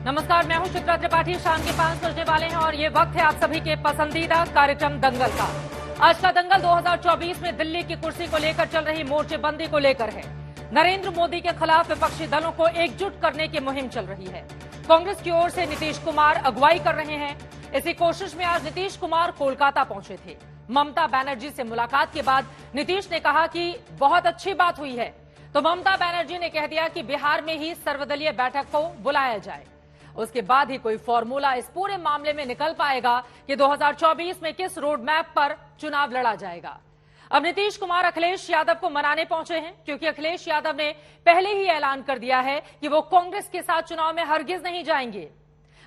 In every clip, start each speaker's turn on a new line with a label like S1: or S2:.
S1: नमस्कार, मैं हूं चित्रा त्रिपाठी। शाम के 5 बजने वाले हैं और ये वक्त है आप सभी के पसंदीदा कार्यक्रम दंगल का। आज का दंगल 2024 में दिल्ली की कुर्सी को लेकर चल रही मोर्चेबंदी को लेकर है। नरेंद्र मोदी के खिलाफ विपक्षी दलों को एकजुट करने की मुहिम चल रही है। कांग्रेस की ओर से नीतीश कुमार अगुवाई कर रहे हैं। इसी कोशिश में आज नीतीश कुमार कोलकाता पहुंचे थे। ममता बनर्जी से मुलाकात के बाद नीतीश ने कहा कि बहुत अच्छी बात हुई है, तो ममता बनर्जी ने कह दिया कि बिहार में ही सर्वदलीय बैठक को बुलाया जाए। उसके बाद ही कोई फॉर्मूला इस पूरे मामले में निकल पाएगा कि 2024 में किस रोड मैप पर चुनाव लड़ा जाएगा। अब नीतीश कुमार अखिलेश यादव को मनाने पहुंचे हैं, क्योंकि अखिलेश यादव ने पहले ही ऐलान कर दिया है कि वो कांग्रेस के साथ चुनाव में हरगिज नहीं जाएंगे।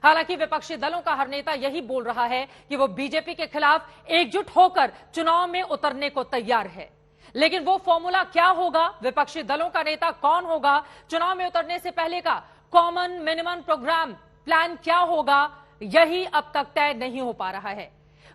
S1: हालांकि विपक्षी दलों का हर नेता यही बोल रहा है कि वो बीजेपी के खिलाफ एकजुट होकर चुनाव में उतरने को तैयार है। लेकिन वो फॉर्मूला क्या होगा, विपक्षी दलों का नेता कौन होगा, चुनाव में उतरने से पहले का कॉमन मिनिमम प्रोग्राम प्लान क्या होगा, यही अब तक तय नहीं हो पा रहा है।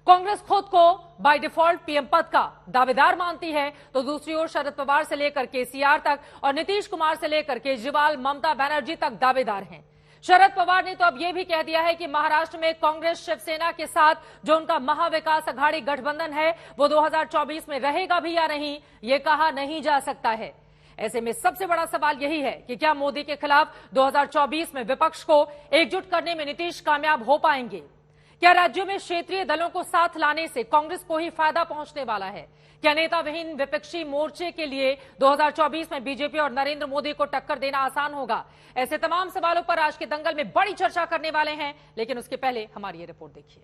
S1: कांग्रेस खुद को बाय डिफॉल्ट पीएम पद का दावेदार मानती है, तो दूसरी ओर शरद पवार से लेकर केसीआर तक और नीतीश कुमार से लेकर केजरीवाल, ममता बनर्जी तक दावेदार हैं। शरद पवार ने तो अब यह भी कह दिया है कि महाराष्ट्र में कांग्रेस शिवसेना के साथ जो उनका महाविकास अघाड़ी गठबंधन है वो 2024 में रहेगा भी या नहीं, ये कहा नहीं जा सकता है। ऐसे में सबसे बड़ा सवाल यही है कि क्या मोदी के खिलाफ 2024 में विपक्ष को एकजुट करने में नीतीश कामयाब हो पाएंगे? क्या राज्यों में क्षेत्रीय दलों को साथ लाने से कांग्रेस को ही फायदा पहुंचने वाला है? क्या नेता विहीन विपक्षी मोर्चे के लिए 2024 में बीजेपी और नरेंद्र मोदी को टक्कर देना आसान होगा? ऐसे तमाम सवालों पर आज के दंगल में बड़ी चर्चा करने वाले हैं, लेकिन उसके पहले हमारी ये रिपोर्ट देखिए।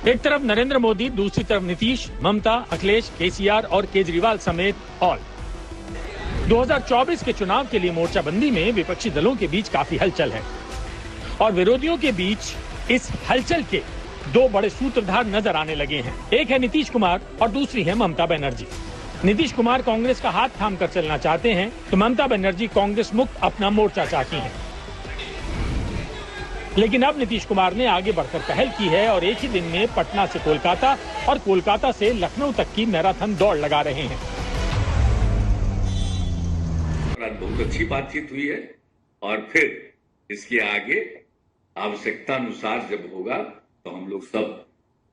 S2: एक तरफ नरेंद्र मोदी, दूसरी तरफ नीतीश, ममता, अखिलेश, केसीआर और केजरीवाल समेत ऑल। 2024 के चुनाव के लिए मोर्चाबंदी में विपक्षी दलों के बीच काफी हलचल है और विरोधियों के बीच इस हलचल के दो बड़े सूत्रधार नजर आने लगे हैं। एक है नीतीश कुमार और दूसरी है ममता बनर्जी। नीतीश कुमार कांग्रेस का हाथ थाम कर चलना चाहते हैं, तो ममता बनर्जी कांग्रेस मुक्त अपना मोर्चा चाहती हैं। लेकिन अब नीतीश कुमार ने आगे बढ़कर पहल की है और एक ही दिन में पटना से कोलकाता और कोलकाता से लखनऊ तक की मैराथन दौड़ लगा रहे हैं।
S3: बहुत अच्छी बातचीत हुई है और फिर इसके आगे आवश्यकता अनुसार जब होगा तो हम लोग सब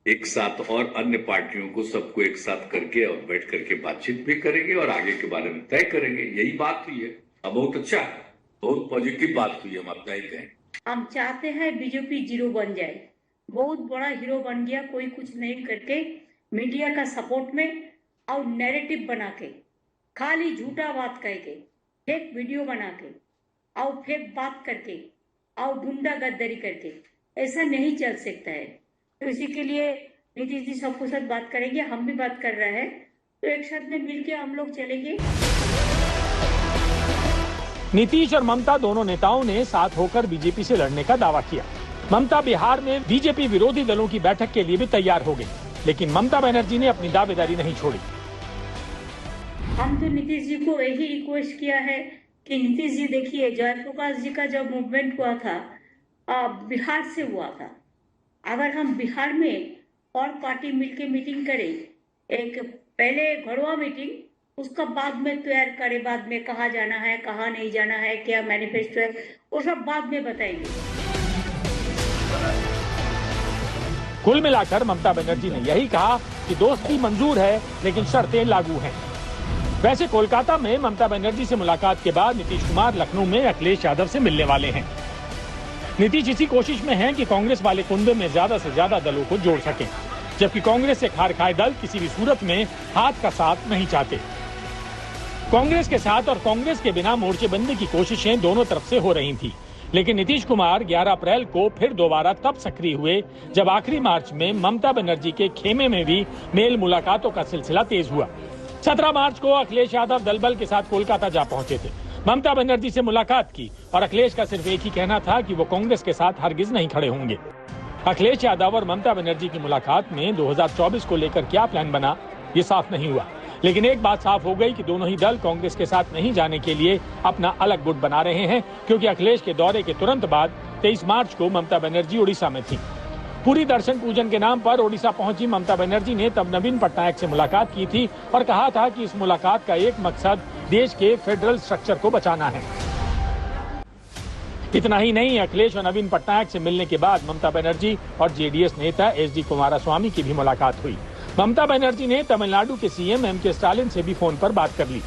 S3: एक साथ और अन्य पार्टियों को सबको एक साथ करके और बैठ करके बातचीत भी करेंगे और आगे के बारे में तय करेंगे। यही बात हुई है। अब बहुत अच्छा, बहुत पॉजिटिव बात हुई है। हम अपना ही कहें,
S4: हम चाहते हैं बीजेपी जीरो बन जाए। बहुत बड़ा हीरो बन गया, कोई कुछ नहीं करके मीडिया का सपोर्ट में और नैरेटिव बना के, खाली झूठा बात कह के, फेक वीडियो बना के और फेक बात करके और गुंडा गद्दारी करके, ऐसा नहीं चल सकता है। तो इसी के लिए नीतीश जी सबको साथ बात करेंगे, हम भी बात कर रहे हैं, तो एक साथ में मिलके हम लोग चलेंगे।
S2: नीतीश और ममता दोनों नेताओं ने साथ होकर बीजेपी से लड़ने का दावा किया। ममता बिहार में बीजेपी विरोधी दलों की बैठक के लिए भी तैयार हो गई, लेकिन ममता बनर्जी ने अपनी दावेदारी नहीं छोड़ी।
S4: हम तो नीतीश जी को यही रिक्वेस्ट किया है कि नीतीश जी देखिए, जयप्रकाश जी का जब मूवमेंट हुआ था बिहार से हुआ था। अगर हम बिहार में और पार्टी मिलके मीटिंग करें, एक पहले घरवा मीटिंग, उसका बाद में तैयार करें, बाद में कहाँ जाना है, कहाँ नहीं जाना है, क्या मैनिफेस्टो है, वो सब बाद में बताएंगे।
S2: कुल मिलाकर ममता बनर्जी ने यही कहा कि दोस्ती मंजूर है, लेकिन शर्तें लागू हैं। वैसे कोलकाता में ममता बनर्जी से मुलाकात के बाद नीतीश कुमार लखनऊ में अखिलेश यादव से मिलने वाले हैं। नीतीश इसी कोशिश में हैं कि कांग्रेस वाले कुंबे में ज्यादा से ज्यादा दलों को जोड़ सकें, जबकि कांग्रेस से खार खाए दल किसी भी सूरत में हाथ का साथ नहीं चाहते। कांग्रेस के साथ और कांग्रेस के बिना मोर्चेबंदी की कोशिशें दोनों तरफ से हो रही थी, लेकिन नीतीश कुमार 11 अप्रैल को फिर दोबारा तब सक्रिय हुए जब आखिरी मार्च में ममता बनर्जी के खेमे में भी मेल मुलाकातों का सिलसिला तेज हुआ। 17 मार्च को अखिलेश यादव दलबल के साथ कोलकाता जा पहुंचे थे। ममता बनर्जी से मुलाकात की और अखिलेश का सिर्फ एक ही कहना था कि वो कांग्रेस के साथ हरगिज नहीं खड़े होंगे। अखिलेश यादव और ममता बनर्जी की मुलाकात में 2024 को लेकर क्या प्लान बना, ये साफ नहीं हुआ, लेकिन एक बात साफ हो गई कि दोनों ही दल कांग्रेस के साथ नहीं जाने के लिए अपना अलग गुट बना रहे हैं, क्योंकि अखिलेश के दौरे के तुरंत बाद 23 मार्च को ममता बनर्जी उड़ीसा में थी। पूरी दर्शन पूजन के नाम पर ओडिशा पहुंची ममता बनर्जी ने तब नवीन पटनायक से मुलाकात की थी और कहा था कि इस मुलाकात का एक मकसद देश के फेडरल स्ट्रक्चर को बचाना है। इतना ही नहीं, अखिलेश और नवीन पटनायक से मिलने के बाद ममता बनर्जी और जेडीएस नेता एचडी कुमारस्वामी की भी मुलाकात हुई। ममता बनर्जी ने तमिलनाडु के सीएम एमके स्टालिन से भी फोन पर बात कर ली।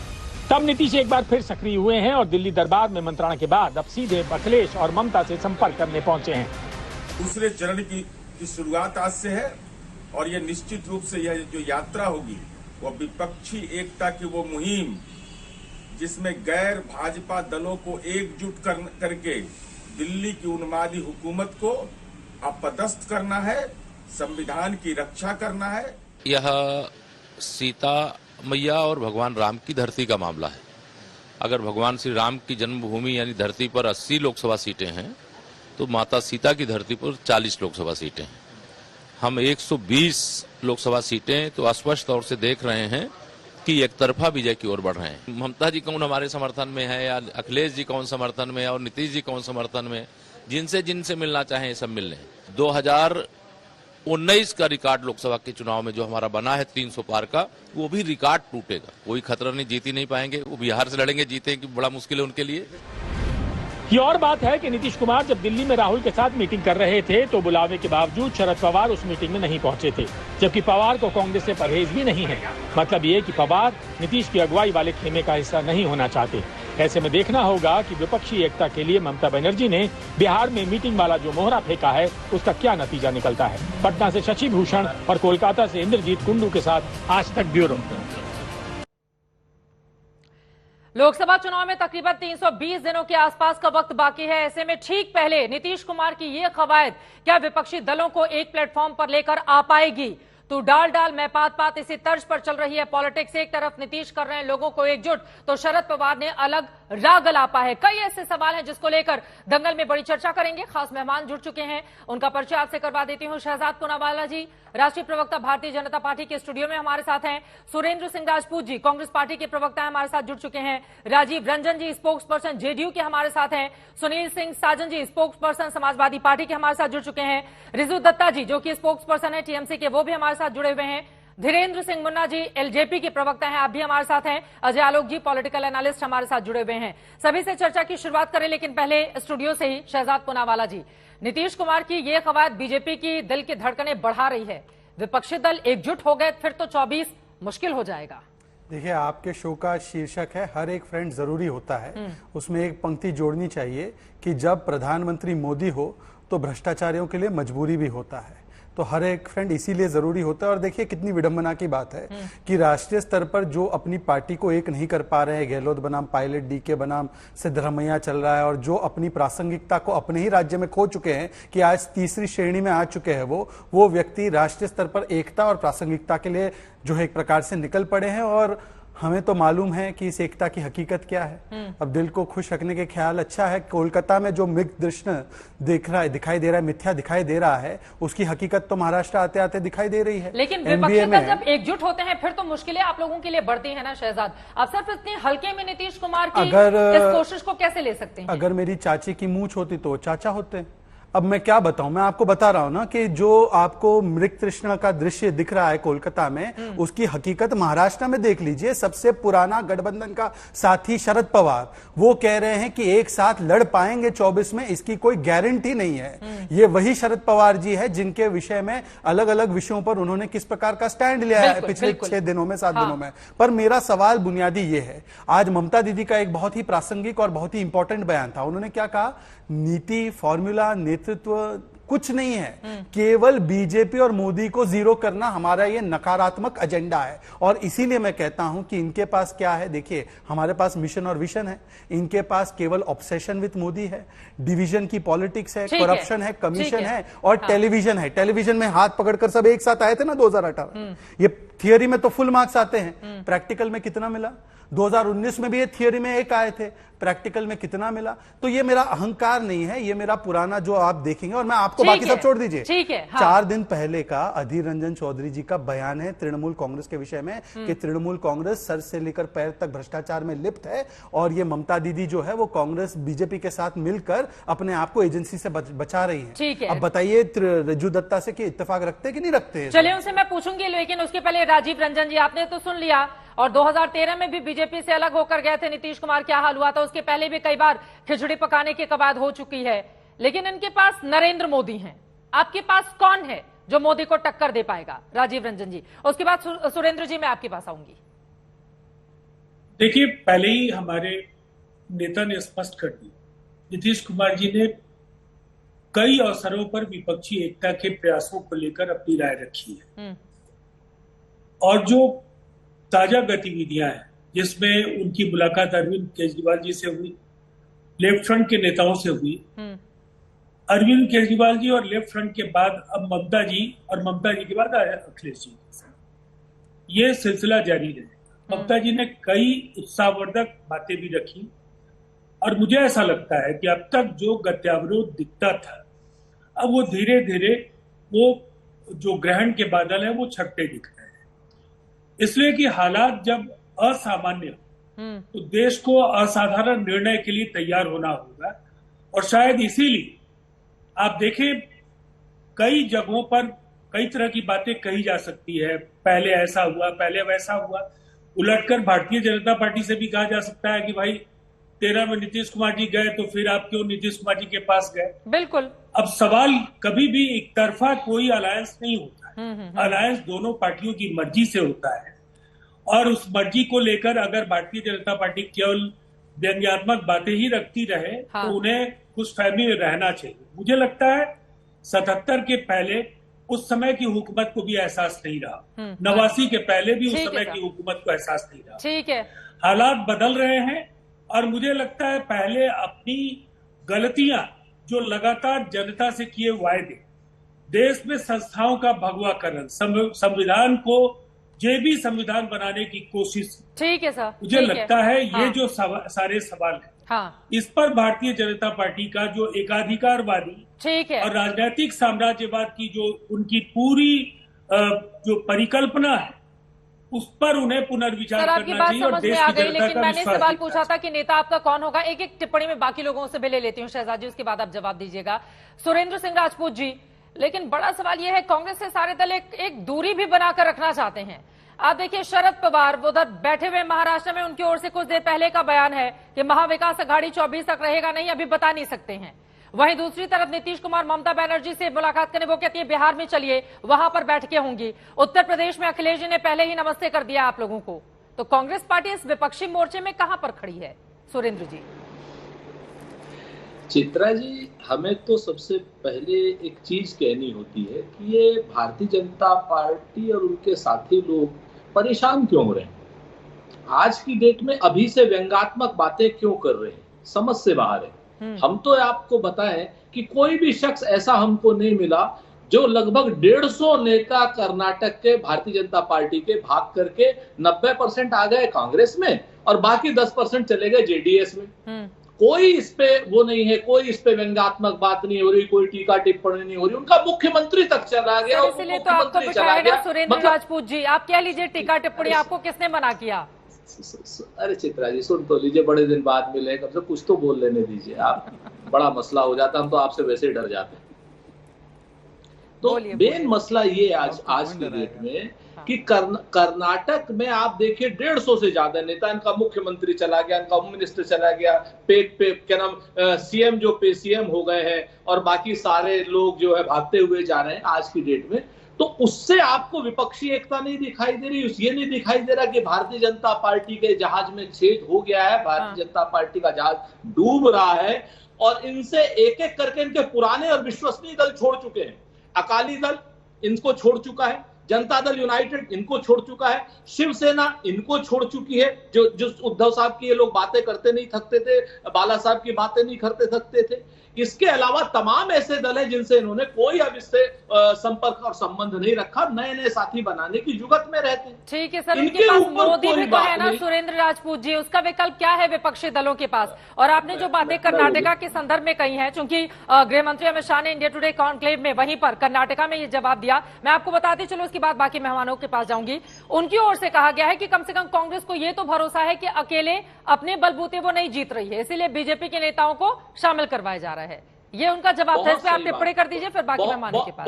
S2: तब नीतीश एक बार फिर सक्रिय हुए हैं और दिल्ली दरबार में मंत्रणा के बाद अब सीधे अखिलेश और ममता से संपर्क करने पहुंचे हैं।
S5: दूसरे चरण की शुरुआत आज से है और यह निश्चित रूप से यह जो यात्रा होगी वह विपक्षी एकता की वो मुहिम जिसमें गैर भाजपा दलों को एकजुट करके दिल्ली की उन्मादी हुकूमत को अपदस्थ करना है, संविधान की रक्षा करना है।
S6: यह सीता मैया और भगवान राम की धरती का मामला है। अगर भगवान श्री राम की जन्मभूमि यानी धरती पर 80 लोकसभा सीटें हैं तो माता सीता की धरती पर 40 लोकसभा सीटें हैं। हम 120 लोकसभा सीटें तो स्पष्ट तौर से देख रहे हैं कि एक तरफा विजय की ओर बढ़ रहे हैं। ममता जी कौन हमारे समर्थन में है या अखिलेश जी कौन समर्थन में है और नीतीश जी कौन समर्थन में, जिनसे मिलना चाहें सब मिल लें। 2019 का रिकॉर्ड लोकसभा के चुनाव में जो हमारा बना है 300 पार का, वो भी रिकॉर्ड टूटेगा। कोई खतरा नहीं, जीत ही नहीं पाएंगे। वो बिहार से लड़ेंगे, जीते कि बड़ा मुश्किल है उनके लिए।
S2: ये और बात है कि नीतीश कुमार जब दिल्ली में राहुल के साथ मीटिंग कर रहे थे तो बुलावे के बावजूद शरद पवार उस मीटिंग में नहीं पहुंचे थे, जबकि पवार को कांग्रेस से परहेज भी नहीं है। मतलब ये कि पवार नीतीश की अगुवाई वाले खेमे का हिस्सा नहीं होना चाहते। ऐसे में देखना होगा कि विपक्षी एकता के लिए ममता बनर्जी ने बिहार में मीटिंग वाला जो मोहरा फेंका है उसका क्या नतीजा निकलता है। पटना से शशि भूषण और कोलकाता से इंद्रजीत कुंडू के साथ आज तक ब्यूरो।
S1: लोकसभा चुनाव में तकरीबन 320 दिनों के आसपास का वक्त बाकी है। ऐसे में ठीक पहले नीतीश कुमार की ये कवायद क्या विपक्षी दलों को एक प्लेटफॉर्म पर लेकर आ पाएगी? तो डाल मैं पात इसी तर्ज पर चल रही है पॉलिटिक्स। एक तरफ नीतीश कर रहे हैं लोगों को एकजुट, तो शरद पवार ने अलग राग अलापा है। कई ऐसे सवाल हैं जिसको लेकर दंगल में बड़ी चर्चा करेंगे। खास मेहमान जुड़ चुके हैं, उनका परिचय आपसे करवा देती हूं। शहजाद पूनावाला जी, राष्ट्रीय प्रवक्ता भारतीय जनता पार्टी के स्टूडियो में हमारे साथ हैं। सुरेंद्र सिंह राजपूत जी, कांग्रेस पार्टी के प्रवक्ता हमारे साथ जुड़ चुके हैं। राजीव रंजन जी, स्पोक्स पर्सन जेडीयू के हमारे साथ हैं। सुनील सिंह साजन जी, स्पोक्स पर्सन समाजवादी पार्टी के हमारे साथ जुड़ चुके हैं। रिजू दत्ता जी जो कि स्पोक्स पर्सन है टीएमसी के, वो भी हमारे साथ जुड़े हुए हैं। धीरेन्द्र सिंह मुन्ना जी एलजेपी के प्रवक्ता हैं, आप भी हमारे साथ हैं। अजय आलोक जी पॉलिटिकल एनालिस्ट हमारे साथ जुड़े हुए हैं। सभी से चर्चा की शुरुआत करें, लेकिन पहले स्टूडियो से ही शहजाद पूनावाला जी, नीतीश कुमार की ये कवायद बीजेपी की दिल की धड़कनें बढ़ा रही है। विपक्षी दल एकजुट हो गए फिर तो 24 मुश्किल हो जाएगा।
S7: देखिए, आपके शो का शीर्षक है हर एक फ्रेंड जरूरी होता है। उसमें एक पंक्ति जोड़नी चाहिए कि जब प्रधानमंत्री मोदी हो तो भ्रष्टाचारियों के लिए मजबूरी भी होता है। तो हर एक फ्रेंड इसीलिए जरूरी होता है। और देखिए कितनी विडंबना की बात है कि राष्ट्रीय स्तर पर जो अपनी पार्टी को एक नहीं कर पा रहे हैं, गहलोत बनाम पायलट, डीके बनाम सिद्धरामैया चल रहा है, और जो अपनी प्रासंगिकता को अपने ही राज्य में खो चुके हैं कि आज तीसरी श्रेणी में आ चुके हैं, वो व्यक्ति राष्ट्रीय स्तर पर एकता और प्रासंगिकता के लिए जो है एक प्रकार से निकल पड़े हैं। और हमें तो मालूम है कि इस एकता की हकीकत क्या है। अब दिल को खुश रखने के ख्याल अच्छा है। कोलकाता में जो मिक्स दृश्य दिखाई दे रहा है, मिथ्या दिखाई दे रहा है, उसकी हकीकत तो महाराष्ट्र आते आते दिखाई दे रही है।
S1: लेकिन विपक्षी दल जब एकजुट होते हैं फिर तो मुश्किलें आप लोगों के लिए बढ़ती है ना शहजाद। आप सिर्फ इतने हल्के में नीतीश कुमार की इस कोशिश को कैसे ले सकते हैं?
S7: अगर मेरी चाची की मूंछ होती तो चाचा होते। अब मैं क्या बताऊं, मैं आपको बता रहा हूं ना कि जो आपको मृग तृष्णा का दृश्य दिख रहा है कोलकाता में, उसकी हकीकत महाराष्ट्र में देख लीजिए। सबसे पुराना गठबंधन का साथी शरद पवार, वो कह रहे हैं कि एक साथ लड़ पाएंगे 24 में, इसकी कोई गारंटी नहीं है। ये वही शरद पवार जी है जिनके विषय में अलग अलग विषयों पर उन्होंने किस प्रकार का स्टैंड लिया है पिछले 6 दिनों में, 7 दिनों में। पर मेरा सवाल बुनियादी ये है, आज ममता दीदी का एक बहुत ही प्रासंगिक और बहुत ही इंपॉर्टेंट बयान था। उन्होंने क्या कहा, नीति, फॉर्मूला, नेतृत्व कुछ नहीं है, केवल बीजेपी और मोदी को जीरो करना हमारा ये नकारात्मक एजेंडा है। और इसीलिए मैं कहता हूं कि इनके पास क्या है, देखिए हमारे पास मिशन और विजन है, इनके पास केवल ऑब्सेशन विद मोदी है, डिवीजन की पॉलिटिक्स है, करप्शन है, कमीशन है और टेलीविजन है। टेलीविजन में हाथ पकड़कर सब एक साथ आए थे ना 2018। ये थियोरी में तो फुल मार्क्स आते हैं, प्रैक्टिकल में कितना मिला? 2019 में भी ये थियोरी में 1 आए थे, प्रैक्टिकल में कितना मिला? तो ये मेरा अहंकार नहीं है, ये मेरा पुराना जो आप देखेंगे। और मैं को, बाकी सब छोड़ दीजिए।
S1: ठीक है, हाँ।
S7: 4 दिन पहले का अधीर रंजन चौधरी जी का बयान है तृणमूल कांग्रेस के विषय में कि तृणमूल कांग्रेस सर से लेकर पैर तक भ्रष्टाचार में लिप्त है और ये ममता दीदी जो है वो कांग्रेस बीजेपी के साथ मिलकर अपने आप को एजेंसी से बचा रही है।
S1: ठीक है,
S7: अब बताइए रज्जू दत्ता से कि इत्तेफाक रखते कि नहीं रखते?
S1: चलिए उनसे मैं पूछूंगी, लेकिन उसके पहले राजीव रंजन जी, आपने तो सुन लिया और 2013 में भी बीजेपी से अलग होकर गए थे नीतीश कुमार, क्या हाल हुआ था? उसके पहले भी कई बार खिचड़ी पकाने की कवायद हो चुकी है, लेकिन इनके पास नरेंद्र मोदी हैं। आपके पास कौन है जो मोदी को टक्कर दे पाएगा? राजीव रंजन जी, उसके बाद सुरेंद्र जी मैं आपके पास आऊंगी।
S8: देखिए, पहले ही हमारे नेता ने स्पष्ट कर दिया, नीतीश कुमार जी ने कई अवसरों पर विपक्षी एकता के प्रयासों को लेकर अपनी राय रखी है और जो ताजा गतिविधियां हैं जिसमें उनकी मुलाकात अरविंद केजरीवाल जी से हुई, लेफ्ट फ्रंट के नेताओं से हुई, अरविंद केजरीवाल जी और लेफ्ट फ्रंट के बाद अब ममता जी और ममता जी के बाद अखिलेश जी, ये सिलसिला जारी रहेगा। ममता जी ने कई उत्साहवर्धक बातें भी रखी और मुझे ऐसा लगता है कि अब तक जो गत्यावरोध दिखता था, अब वो धीरे धीरे वो जो ग्रहण के बादल है वो छटते दिख रहे हैं। इसलिए कि हालात जब असामान्य हो तो देश को असाधारण निर्णय के लिए तैयार होना होगा और शायद इसीलिए आप देखें कई जगहों पर कई तरह की बातें कही जा सकती है, पहले ऐसा हुआ, पहले वैसा हुआ। उलटकर भारतीय जनता पार्टी से भी कहा जा सकता है कि भाई 13 में नीतीश कुमार जी गए तो फिर आप क्यों नीतीश कुमार जी के पास गए?
S1: बिल्कुल।
S8: अब सवाल कभी भी एक तरफा कोई अलायंस नहीं होता है, अलायंस दोनों पार्टियों की मर्जी से होता है और उस मर्जी को लेकर अगर भारतीय जनता पार्टी केवल व्यंग्यात्मक बातें ही रखती रहे तो उन्हें खुशफहमी में रहना चाहिए। मुझे लगता है 77 के पहले उस समय की हुकूमत को भी एहसास नहीं रहा, 89 के पहले भी उस समय की हुकूमत को एहसास नहीं रहा।
S1: ठीक है,
S8: हालात बदल रहे हैं और मुझे लगता है पहले अपनी गलतियां जो लगातार जनता से किए वायदे, देश में संस्थाओं का भगवाकरण, संविधान को जेबी संविधान बनाने की कोशिश,
S1: ठीक है सर,
S8: मुझे लगता है ये जो सारे सवाल है,
S1: हाँ,
S8: इस पर भारतीय जनता पार्टी का जो एकाधिकारवादी, ठीक है, और राजनीतिक साम्राज्यवाद की जो उनकी पूरी जो परिकल्पना है उस पर उन्हें पुनर्विचार करना चाहिए और देश की जनता
S1: लेकिन मैंने सवाल पूछा था कि नेता आपका कौन होगा। एक एक टिप्पणी में बाकी लोगों से भी ले लेती हूँ शहजाद जी, उसके बाद आप जवाब दीजिएगा। सुरेंद्र सिंह राजपूत जी, लेकिन बड़ा सवाल यह है, कांग्रेस से सारे दल एक दूरी भी बनाकर रखना चाहते हैं। आप देखिए शरद पवार उधर बैठे हुए महाराष्ट्र में, उनकी ओर से कुछ देर पहले का बयान है कि महाविकास अघाड़ी 24 तक रहेगा, नहीं अभी बता नहीं सकते हैं। वहीं दूसरी तरफ नीतीश कुमार ममता बनर्जी से मुलाकात करने, वो कहती है बिहार में चलिए वहां पर बैठकें होंगी। उत्तर प्रदेश में अखिलेश जी ने पहले ही नमस्ते कर दिया आप लोगों को। तो कांग्रेस पार्टी इस विपक्षी मोर्चे में कहां पर खड़ी है? सुरेंद्र जी।
S9: चित्रा जी, हमें तो सबसे पहले एक चीज कहनी होती है कि ये भारतीय जनता पार्टी और उनके साथी लोग परेशान क्यों हो रहे हैं, आज की डेट में अभी से व्यंग्यात्मक बातें क्यों कर रहे हैं, समझ से बाहर है। हम तो आपको बताएं कि कोई भी शख्स ऐसा हमको नहीं मिला जो लगभग 150 नेता कर्नाटक के भारतीय जनता पार्टी के भाग करके 90% आ गए कांग्रेस में और बाकी 10% चले गए जेडीएस में। कोई इस पे वो नहीं है, कोई इस पे व्यंग्यात्मक बात नहीं हो रही, कोई टीका टिप्पणी नहीं हो रही, उनका मुख्यमंत्री तक चला गया।
S1: इसलिए तो आपको बिठाएगा सुरेंद्र राजपूत जी, आप कह लीजिए टीका टिप्पणी आपको किसने मना किया?
S9: अरे चित्रा जी सुन तो लीजिए, बड़े दिन बाद मिले, कम से कुछ तो बोल लेने दीजिए। आप बड़ा मसला हो जाता, हम तो आपसे वैसे ही डर जाते हैं। तो मेन मसला ये आज की डेट में कि कर्नाटक में आप देखिए 150 से ज्यादा नेता, इनका मुख्यमंत्री चला गया, इनका होम मिनिस्टर चला गया, क्या नाम सीएम जो सीएम हो गए हैं और बाकी सारे लोग जो है भागते हुए जा रहे हैं आज की डेट में। तो उससे आपको विपक्षी एकता नहीं दिखाई दे रही, ये नहीं दिखाई दे रहा कि भारतीय जनता पार्टी के जहाज में छेद हो गया है, भारतीय जनता पार्टी का जहाज डूब रहा है और इनसे एक एक करके इनके पुराने और विश्वसनीय दल छोड़ चुके हैं। अकाली दल इनको छोड़ चुका है, जनता दल यूनाइटेड इनको छोड़ चुका है, शिवसेना इनको छोड़ चुकी है। जो उद्धव साहब की ये लोग बातें करते नहीं थकते थे, बाला साहब की बातें नहीं करते थकते थे, इसके अलावा तमाम ऐसे दल हैं जिनसे इन्होंने कोई अब इससे संपर्क और संबंध नहीं रखा, नए नए साथी बनाने की जुगत में रहते हैं।
S1: ठीक है सर, उनके पास मोदी भी तो है ना सुरेंद्र राजपूत जी, उसका विकल्प क्या है विपक्षी दलों के पास? और आपने जो बातें कर्नाटका के संदर्भ में कही हैं, चूंकि गृह मंत्री अमित शाह ने इंडिया टुडे कॉन्क्लेव में वहीं पर कर्नाटका में ये जवाब दिया, मैं आपको बताती चलो उसके बाद बाकी मेहमानों के पास जाऊंगी। उनकी ओर से कहा गया है कि कम से कम कांग्रेस को ये तो भरोसा है कि अकेले अपने बलबूते वो नहीं जीत रही है, इसीलिए बीजेपी के नेताओं को शामिल करवाया जा रहा है। ये उनका जवाब था, इस पे आप टिप्पणी कर दीजिए, फिर बाकी मेहमानों के पास।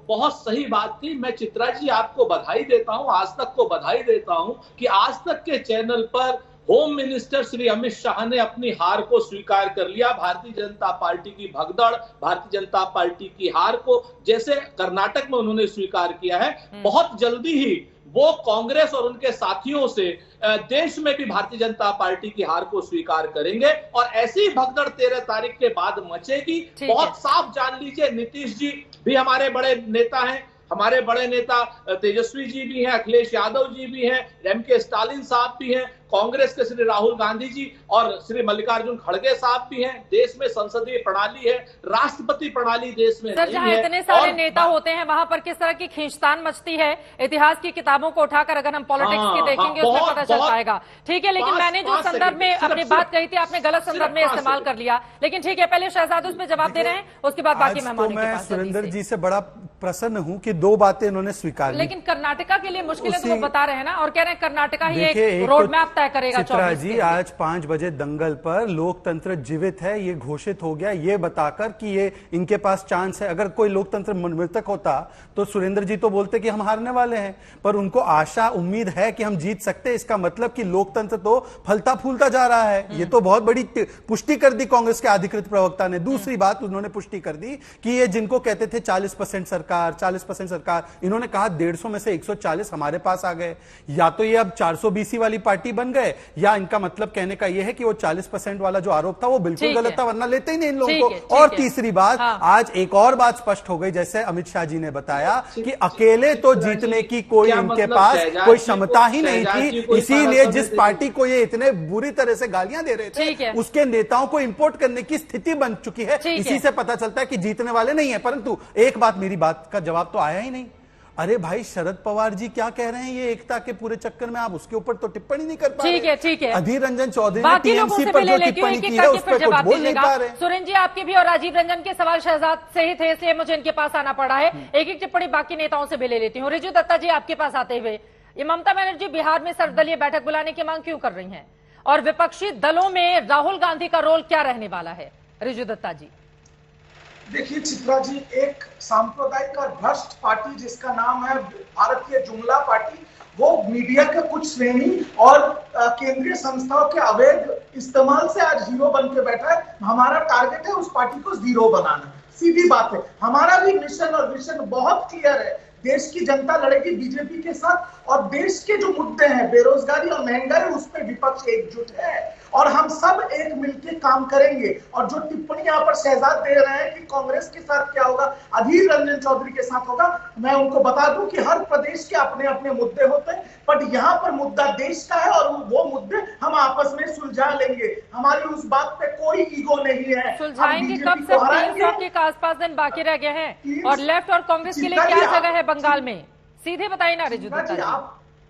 S9: बहुत सही बात थी। मैं चित्रा जी आपको बधाई देता हूं, आज तक को बधाई देता हूं कि आज तक के चैनल पर होम मिनिस्टर श्री अमित शाह ने अपनी हार को स्वीकार कर लिया। भारतीय जनता पार्टी की भगदड़, भारतीय जनता पार्टी की हार को जैसे कर्नाटक में उन्होंने स्वीकार किया है, बहुत जल्दी ही वो कांग्रेस और उनके साथियों से देश में भी भारतीय जनता पार्टी की हार को स्वीकार करेंगे और ऐसी भगदड़ 13 तारीख के बाद मचेगी। बहुत साफ जान लीजिए, नीतीश जी भी हमारे बड़े नेता हैं, हमारे बड़े नेता तेजस्वी जी भी हैं, अखिलेश यादव जी भी हैं, एमके स्टालिन साहब भी हैं, कांग्रेस के श्री राहुल गांधी जी और श्री मल्लिकार्जुन खड़गे साहब भी हैं। देश में संसदीय प्रणाली है, राष्ट्रपति प्रणाली देश में
S1: सर, जहां इतने सारे नेता होते हैं वहां पर किस तरह की खींचतान मचती है, इतिहास की किताबों को उठाकर अगर हम पॉलिटिक्स की देखेंगे उसमें पता चल पाएगा। ठीक है, लेकिन मैंने जो संदर्भ में अपनी बात कही थी आपने गलत संदर्भ में इस्तेमाल कर लिया, लेकिन ठीक है, पहले शहजाद उस पर जवाब दे रहे हैं, उसके बाद बाकी मेहमानों के पास।
S7: सुरेंद्र जी से बड़ा प्रसन्न हूं कि दो बातें इन्होंने स्वीकार,
S1: लेकिन कर्नाटका के लिए मुश्किल है तो वो बता रहे हैं ना, और कह रहे हैं कर्नाटका ही एक रोड मैप तय करेगा।
S7: जी, आज 5 बजे दंगल पर लोकतंत्र जीवित है ये घोषित हो गया, ये बताकर कि ये इनके पास चांस है। अगर कोई लोकतंत्र मृतक होता तो सुरेंद्र जी तो बोलते कि हम हारने वाले हैं, पर उनको आशा उम्मीद है कि हम जीत सकते हैं। इसका मतलब कि लोकतंत्र तो फलता फूलता जा रहा है। ये तो बहुत बड़ी पुष्टि कर दी कांग्रेस के अधिकृत प्रवक्ता ने। दूसरी बात उन्होंने पुष्टि कर दी कि ये जिनको कहते थे 40% सरकार, 40% सरकार, इन्होंने कहा 150 में से 140 हमारे पास आ गए। या तो ये अब 420 वाली पार्टी बन गए, या का मतलब कहने का यह है कि वो 40% वाला जो आरोप था वो बिल्कुल गलत था, वरना लेते ही नहीं इन लोगों को। और तीसरी बात, आज एक और बात स्पष्ट हो गई, जैसे अमित शाह जी ने बताया कि अकेले तो जीतने की कोई इनके पास कोई क्षमता ही नहीं थी, इसीलिए जिस पार्टी को ये इतने बुरी तरह से गालियां दे रहे थे उसके नेताओं को इंपोर्ट करने की स्थिति बन चुकी है। इसी से पता चलता है कि जीतने वाले नहीं है। परंतु एक बात, मेरी बात का जवाब तो आया ही नहीं। अरे भाई, शरद पवार जी क्या कह रहे हैं ये एकता के पूरे चक्कर में, आप उसके ऊपर तो टिप्पणी नहीं कर पा रहे। ठीक है। अधीर रंजन चौधरी ने टीएमसी पर जो टिप्पणी की है उस पर कुछ बोल नहीं पा रहे।
S1: सुरेंद्र जी, आपके भी और राजीव रंजन के सवाल शहजाद से ही थे, इसलिए मुझे इनके पास आना पड़ा है। एक एक टिप्पणी बाकी नेताओं से भी ले लेती हूँ। रिजु दत्ता जी, आपके पास आते हुए, ये ममता बनर्जी बिहार में सर्वदलीय बैठक बुलाने की मांग क्यों कर रही है, और विपक्षी दलों में राहुल गांधी का रोल क्या रहने वाला है? रिजु दत्ता जी।
S10: देखिए चित्रा जी, एक सांप्रदायिक और भ्रष्ट पार्टी जिसका नाम है भारतीय जुमला पार्टी, वो मीडिया के कुछ श्रेणी और केंद्रीय संस्थाओं के अवैध इस्तेमाल से आज हीरो बन के बैठा है। हमारा टारगेट है उस पार्टी को जीरो बनाना, सीधी बात है। हमारा भी मिशन और विजन बहुत क्लियर है। देश की जनता लड़ेगी बीजेपी के साथ, और देश के जो मुद्दे हैं बेरोजगारी और महंगाई, उस पर विपक्ष एकजुट है और हम सब एक मिलकर काम करेंगे। और जो टिप्पणी यहाँ पर शहजाद दे रहे हैं कि कांग्रेस के साथ क्या होगा, अधीर रंजन चौधरी के साथ होगा, मैं उनको बता दूं कि हर प्रदेश के अपने अपने मुद्दे होते हैं, बट यहाँ पर मुद्दा देश का है और वो मुद्दे हम आपस में सुलझा लेंगे। हमारी उस बात पे कोई ईगो नहीं है।
S1: सुलझाएंगे कब से? 300 के आसपास दिन बाकी रह गए हैं, और लेफ्ट और कांग्रेस के लिए क्या जगह है बंगाल में? सीधे बताइए ना रिजु दत्ता जी।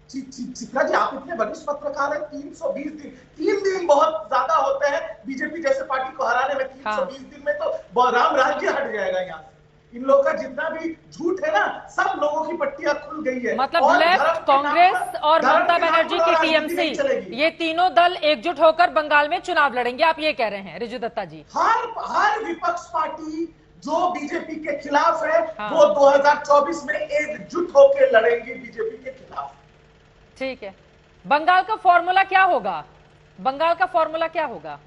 S10: चित्रा जी, आप इतने वरिष्ठ पत्रकार हैं, 320 दिन, 3 दिन बहुत ज्यादा होते हैं बीजेपी जैसे पार्टी को हराने में। 320 दिन में तो राम राज्य हट जाएगा यहाँ। इन लोगों का जितना भी झूठ है ना, सब लोगों की पट्टियां खुल गई है।
S1: मतलब लेफ्ट, कांग्रेस और ममता बनर्जी की टीएमसी, ये तीनों दल एकजुट होकर बंगाल में चुनाव लड़ेंगे, आप ये कह रहे हैं रिजु दत्ता जी?
S10: हर विपक्ष पार्टी जो बीजेपी के खिलाफ है वो 2024 में एकजुट होकर लड़ेंगी बीजेपी के खिलाफ।
S1: ठीक है। बंगाल का फॉर्मूला क्या होगा? बंगाल का फॉर्मूला क्या होगा?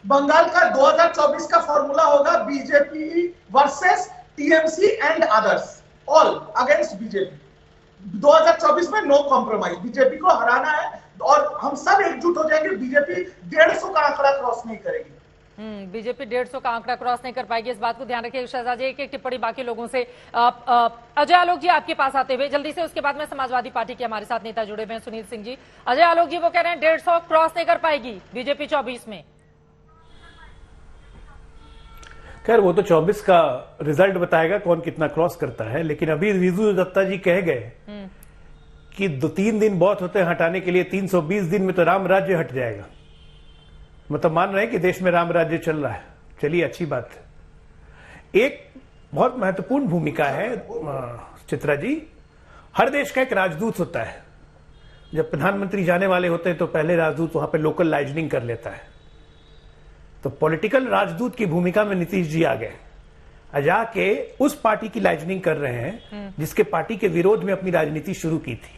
S10: बंगाल का 2024 का फॉर्मूला होगा BJP versus TMC and others, all against BJP. 2024 में नो कॉम्प्रोमाइज, बीजेपी को हराना है और हम सब एकजुट हो जाएंगे। बीजेपी 150 का आंकड़ा क्रॉस नहीं करेगी।
S1: बीजेपी 150 का आंकड़ा क्रॉस नहीं कर पाएगी, इस बात को ध्यान रखिए। शहजाद जी, एक एक टिप्पणी बाकी लोगों से। अजय आलोक जी, आपके पास आते हुए जल्दी से, उसके बाद में समाजवादी पार्टी के हमारे साथ नेता जुड़े हुए हैं, सुनील सिंह जी। अजय आलोक जी, वो कह रहे हैं 150 क्रॉस नहीं कर पाएगी बीजेपी 24 में।
S11: खैर वो तो 24 का रिजल्ट बताएगा कौन कितना क्रॉस करता है, लेकिन अभी विजू दत्ता जी कह गए कि 2-3 दिन बहुत होते हैं हटाने के लिए, 320 दिन में तो राम राज्य हट जाएगा। मतलब मान रहे हैं कि देश में राम राज्य चल रहा है। चलिए अच्छी बात है। एक बहुत महत्वपूर्ण भूमिका है चित्रा जी, हर देश का एक राजदूत होता है। जब प्रधानमंत्री जाने वाले होते हैं तो पहले राजदूत वहां पे लोकल लाइजनिंग कर लेता है। तो पॉलिटिकल राजदूत की भूमिका में नीतीश जी आ गए, जाके उस पार्टी की लाइजनिंग कर रहे हैं जिसके पार्टी के विरोध में अपनी राजनीति शुरू की थी।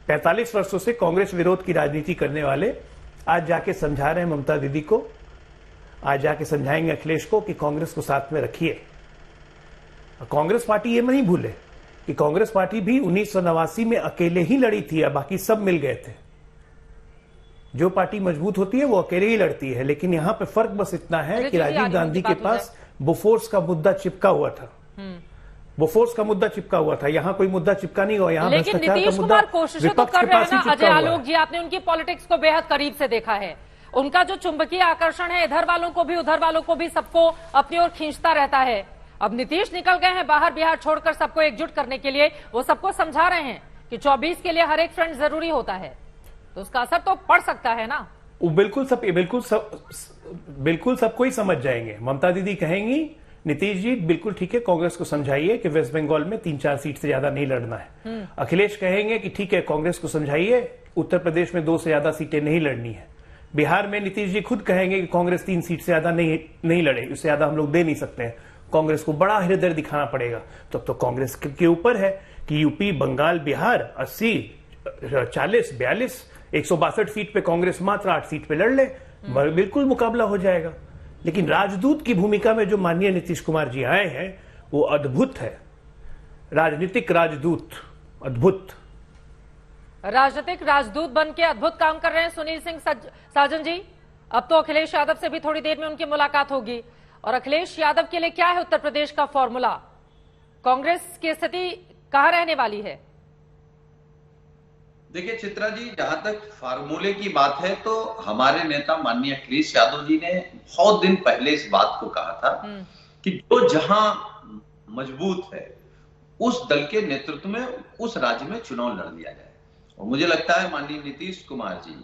S11: 45 वर्षों से कांग्रेस विरोध की राजनीति करने वाले आज जाके समझा रहे हैं ममता दीदी को, आज जाके समझाएंगे अखिलेश को कि कांग्रेस को साथ में रखिए। कांग्रेस पार्टी ये नहीं भूले कि कांग्रेस पार्टी भी 1989 में अकेले ही लड़ी थी, बाकी सब मिल गए थे। जो पार्टी मजबूत होती है वो अकेले ही लड़ती है, लेकिन यहां पे फर्क बस इतना है कि राजीव गांधी के पास बोफोर्स का मुद्दा चिपका हुआ था। बोफोर्स का मुद्दा चिपका हुआ था, यहां कोई मुद्दा चिपका नहीं हुआ। यहां
S1: लेकिन नीतीश कुमार कोशिशें तो कर रहे हैं ना अजय आलोक जी, आपने उनकी पॉलिटिक्स को बेहद करीब से देखा है। उनका जो चुंबकीय आकर्षण है इधर वालों को भी उधर वालों को भी सबको अपनी ओर खींचता रहता है। अब नीतीश निकल गए हैं बाहर बिहार छोड़कर सबको एकजुट करने के लिए, वो सबको समझा रहे हैं कि 24 के लिए हर एक फ्रेंड जरूरी होता है, तो उसका असर तो पड़ सकता है ना।
S11: बिल्कुल सबको ही समझ जाएंगे। ममता दीदी कहेंगी नीतीश जी बिल्कुल ठीक है, कांग्रेस को समझाइए कि वेस्ट बंगाल में 3-4 सीट से ज्यादा नहीं लड़ना है। अखिलेश कहेंगे कि ठीक है, कांग्रेस को समझाइए उत्तर प्रदेश में 2 से ज्यादा सीटें नहीं लड़नी है। बिहार में नीतीश जी खुद कहेंगे कि कांग्रेस 3 सीट से ज्यादा नहीं लड़े, उससे ज्यादा हम लोग दे नहीं सकते हैं, कांग्रेस को बड़ा हृदय दिखाना पड़ेगा। तब तो कांग्रेस के ऊपर है कि यूपी, बंगाल, बिहार 80, 40, 42, 162 सीट पे कांग्रेस मात्र 8 सीट पे लड़ ले, बिल्कुल मुकाबला हो जाएगा। लेकिन राजदूत की भूमिका में जो माननीय नीतीश कुमार जी आए हैं वो अद्भुत है, राजनीतिक राजदूत, अद्भुत
S1: राजनीतिक राजदूत बन के अद्भुत काम कर रहे हैं सुनील सिंह साजन जी। अब तो अखिलेश यादव से भी थोड़ी देर में उनकी मुलाकात होगी, और अखिलेश यादव के लिए क्या है उत्तर प्रदेश का फॉर्मूला? कांग्रेस की स्थिति कहां रहने वाली है?
S12: देखिए चित्रा जी, जहां तक फार्मूले की बात है तो हमारे नेता माननीय अखिलेश यादव जी ने बहुत दिन पहले इस बात को कहा था कि जो जहां मजबूत है उस दल के नेतृत्व में उस राज्य में चुनाव लड़ लिया जाए। और मुझे लगता है माननीय नीतीश कुमार जी,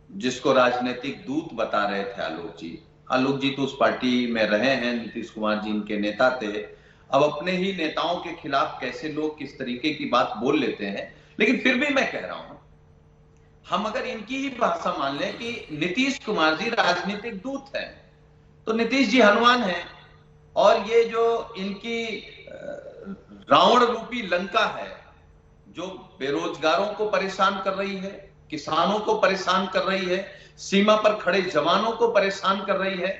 S12: जिसको राजनीतिक दूत बता रहे थे आलोक जी तो उस पार्टी में रहे हैं, नीतीश कुमार जी इनके नेता थे। अब अपने ही नेताओं के खिलाफ कैसे लोग किस तरीके की बात बोल लेते हैं, लेकिन फिर भी मैं कह रहा हूं, हम अगर इनकी ही भाषा मान लें कि नीतीश कुमार जी राजनीतिक दूत हैं, तो नीतीश जी हनुमान हैं। और ये जो इनकी रावण रूपी लंका है, जो बेरोजगारों को परेशान कर रही है, किसानों को परेशान कर रही है, सीमा पर खड़े जवानों को परेशान कर रही है,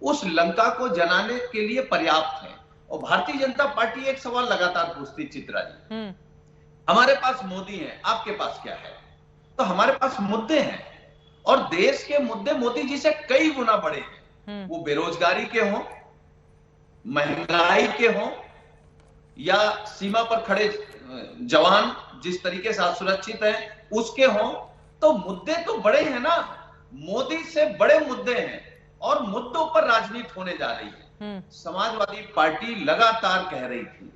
S12: उस लंका को जलाने के लिए पर्याप्त है। और भारतीय जनता पार्टी एक सवाल लगातार पूछती चित्रा जी, हमारे पास मोदी है, आपके पास क्या है? तो हमारे पास मुद्दे हैं, और देश के मुद्दे मोदी जी से कई गुना बड़े हैं। वो बेरोजगारी के हों, महंगाई के हों, या सीमा पर खड़े जवान जिस तरीके से असुरक्षित हैं उसके हों, तो मुद्दे तो बड़े हैं ना, मोदी से बड़े मुद्दे हैं, और मुद्दों पर राजनीति होने जा रही है। समाजवादी पार्टी लगातार कह रही थी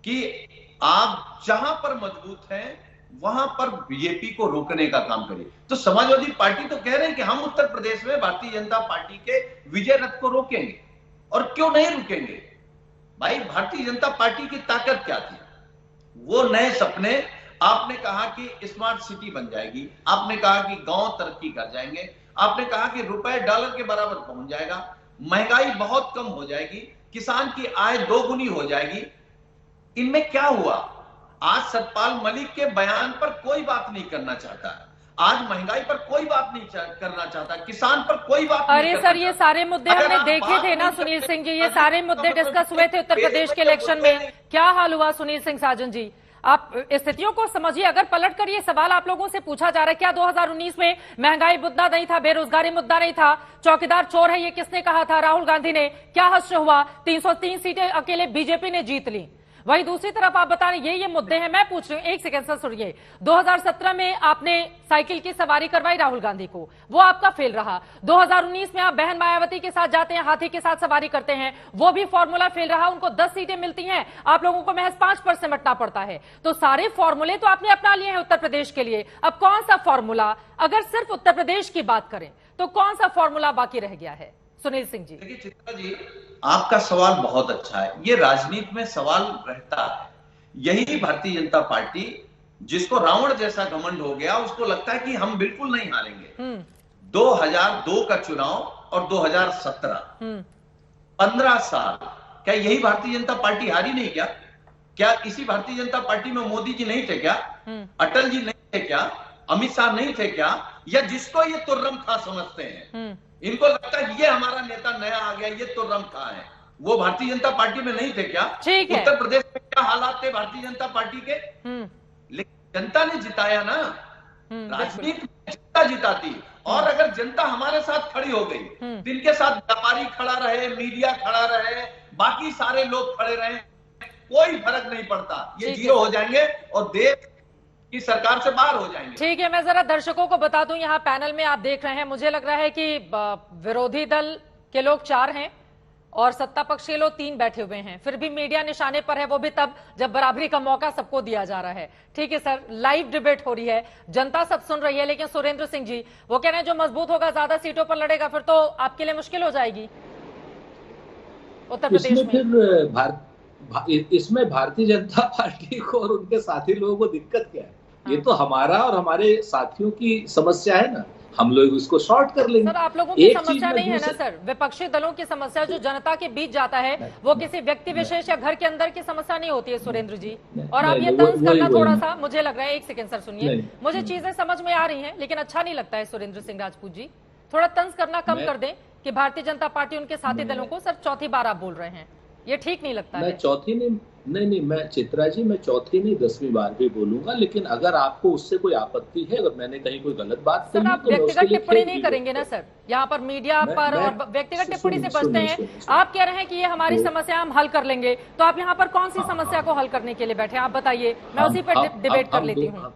S12: कि आप जहां पर मजबूत हैं वहां पर बीजेपी को रोकने का काम करिए। तो समाजवादी पार्टी तो कह रहे हैं कि हम उत्तर प्रदेश में भारतीय जनता पार्टी के विजय रथ को रोकेंगे, और क्यों नहीं रुकेंगे भाई? भारतीय जनता पार्टी की ताकत क्या थी? वो नए सपने, आपने कहा कि स्मार्ट सिटी बन जाएगी, आपने कहा कि गांव तरक्की कर जाएंगे, आपने कहा कि रुपए डॉलर के बराबर पहुंच जाएगा, महंगाई बहुत कम हो जाएगी, किसान की आय 2 गुनी हो जाएगी। इनमें क्या हुआ? आज सतपाल मलिक के बयान पर कोई बात नहीं करना चाहता, आज महंगाई पर कोई बात नहीं करना चाहता, किसान पर कोई बात नहीं।
S1: अरे सर, ये सारे मुद्दे हमने देखे थे ना सुनील सिंह जी, ये सारे मुद्दे डिस्कस हुए थे उत्तर प्रदेश के इलेक्शन में। क्या हाल हुआ सुनील सिंह साजन जी? आप स्थितियों को समझिए। अगर पलट कर ये सवाल आप लोगों से पूछा जा रहा है, क्या 2019 में महंगाई मुद्दा नहीं था, बेरोजगारी मुद्दा नहीं था, चौकीदार चोर है ये किसने कहा था? राहुल गांधी ने। क्या हश्र हुआ? 303 सीटें अकेले बीजेपी ने जीत ली। वहीं दूसरी तरफ आप बता रहे ये मुद्दे हैं। मैं पूछ रही हूँ, एक सेकंड सर सुनिए। 2017 में आपने साइकिल की सवारी करवाई राहुल गांधी को, वो आपका फेल रहा। 2019 में आप बहन मायावती के साथ जाते हैं, हाथी के साथ सवारी करते हैं, वो भी फॉर्मूला फेल रहा। उनको 10 सीटें मिलती हैं, आप लोगों को महज 5 पर सिमटना पड़ता है। तो सारे फॉर्मूले तो आपने अपना लिए हैं उत्तर प्रदेश के लिए। अब कौन सा फॉर्मूला, अगर सिर्फ उत्तर प्रदेश की बात करें तो कौन सा फॉर्मूला बाकी रह गया है? सुनील सिंह जी।
S12: देखिए चित्रा जी, आपका सवाल बहुत अच्छा है। ये राजनीति में सवाल रहता है। यही भारतीय जनता पार्टी, जिसको रावण जैसा घमंड हो गया, उसको लगता है कि हम बिल्कुल नहीं हारेंगे। 2002 का चुनाव और 2017, 15 साल, क्या यही भारतीय जनता पार्टी हारी नहीं? क्या इसी भारतीय जनता पार्टी में मोदी जी नहीं थे क्या? अटल जी नहीं थे क्या? अमित शाह नहीं थे क्या? या जिसको ये तुर्रम खा समझते हैं, इनको लगता है ये हमारा नेता नया आ गया, ये तुर्रम खा है, वो भारतीय जनता पार्टी में नहीं थे क्या? उत्तर प्रदेश में क्या हालात थे भारतीय जनता पार्टी के? लेकिन जनता ने जिताया ना। राजनीति में जनता जिताती। और अगर जनता हमारे साथ खड़ी हो गई, जिनके साथ व्यापारी खड़ा रहे, मीडिया खड़ा रहे, बाकी सारे लोग खड़े रहे, कोई फर्क नहीं पड़ता। ये जीरो हो जाएंगे और देश की सरकार से बाहर हो जाएंगे।
S1: ठीक है, मैं जरा दर्शकों को बता दूं, यहाँ पैनल में आप देख रहे हैं, मुझे लग रहा है कि विरोधी दल के लोग 4 हैं और सत्ता पक्ष के लोग 3 बैठे हुए हैं। फिर भी मीडिया निशाने पर है, वो भी तब जब बराबरी का मौका सबको दिया जा रहा है। ठीक है सर, लाइव डिबेट हो रही है, जनता सब सुन रही है। लेकिन सुरेंद्र सिंह जी वो कह रहे हैं जो मजबूत होगा ज्यादा सीटों पर लड़ेगा, फिर तो आपके लिए मुश्किल हो जाएगी उत्तर प्रदेश में।
S9: इसमें भारतीय जनता पार्टी को और उनके साथी लोगों को दिक्कत क्या है? ये तो हमारा और हमारे साथियों की समस्या है ना, हम लोग इसको शॉर्ट कर लेंगे।
S1: सर आप लोगों की समस्या नहीं है ना सर, विपक्षी दलों की समस्या जो जनता के बीच जाता है, वो किसी व्यक्ति विशेष या घर के अंदर की समस्या नहीं होती है सुरेंद्र जी। और आप ये तंज करना थोड़ा सा, मुझे लग रहा है, एक सेकंड सर सुनिए, मुझे चीजें समझ में आ रही हैं लेकिन अच्छा नहीं लगता है सुरेंद्र सिंह राजपूत जी, थोड़ा तंज करना कम कर दें कि भारतीय जनता पार्टी उनके साथी दलों को सर चौथी बार आप बोल रहे हैं, ये ठीक नहीं लगता है।
S9: मैं चौथी नहीं, मैं चित्रा जी, मैं चौथी नहीं 10वीं बार भी बोलूंगा। लेकिन अगर आपको उससे कोई आपत्ति है, अगर मैंने कहीं कोई गलत बात
S1: कही, आप व्यक्तिगत टिप्पणी नहीं करेंगे ना सर यहाँ पर मीडिया पर, और व्यक्तिगत टिप्पणी से बचते हैं। आप कह रहे हैं कि ये हमारी समस्या हम हल कर लेंगे, तो आप यहाँ पर कौन सी समस्या को हल करने के लिए बैठे आप बताइए, मैं उसी पर डिबेट कर लेती हूँ।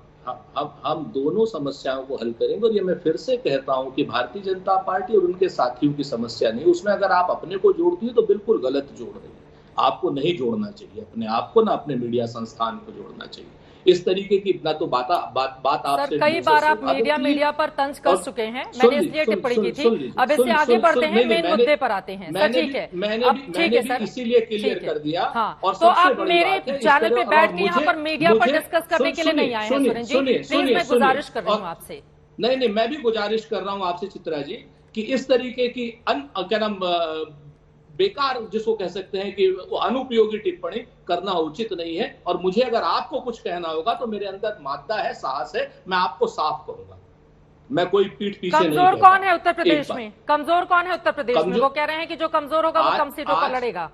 S9: हम दोनों समस्याओं को हल करेंगे। और ये मैं फिर से कहता हूं कि भारतीय जनता पार्टी और उनके साथियों की समस्या नहीं, उसमें अगर आप अपने को जोड़ती है तो बिल्कुल गलत जोड़ रही है। आपको नहीं जोड़ना चाहिए अपने आप को, ना अपने मीडिया संस्थान को जोड़ना चाहिए। इस तरीके की ना तो बात आपसे
S1: कई बार आप मीडिया पर तंज कर चुके हैं, मैंने इसलिए टिप्पणी की थी। अब इससे आगे बढ़ते हैं, मेन मुद्दे पर आते हैं सर। ठीक है, ठीक है सर,
S9: इसीलिए क्लियर कर दिया।
S1: हाँ, तो आप मेरे चैनल पे बैठ के यहाँ पर मीडिया पर डिस्कस करने के लिए नहीं आए हैं सुरेंद्र जी, प्लीज मैं गुजारिश कर रही हूँ आपसे।
S9: नहीं, मैं भी गुजारिश कर रहा हूँ आपसे चित्रा जी कि इस तरीके की क्या नाम बेकार, जिसको कह सकते हैं कि वो अनुपयोगी टिप्पणी करना उचित नहीं है। और मुझे अगर आपको कुछ कहना होगा तो मेरे अंदर मादा है, साहस है, मैं आपको साफ करूंगा। मैं कोई पीठ पीछे नहीं।
S1: कमजोर कौन है उत्तर प्रदेश में? कमजोर कौन है उत्तर प्रदेश में? वो कह रहे हैं कि जो कमजोर होगा वो कम सीटों पर लड़ेगा।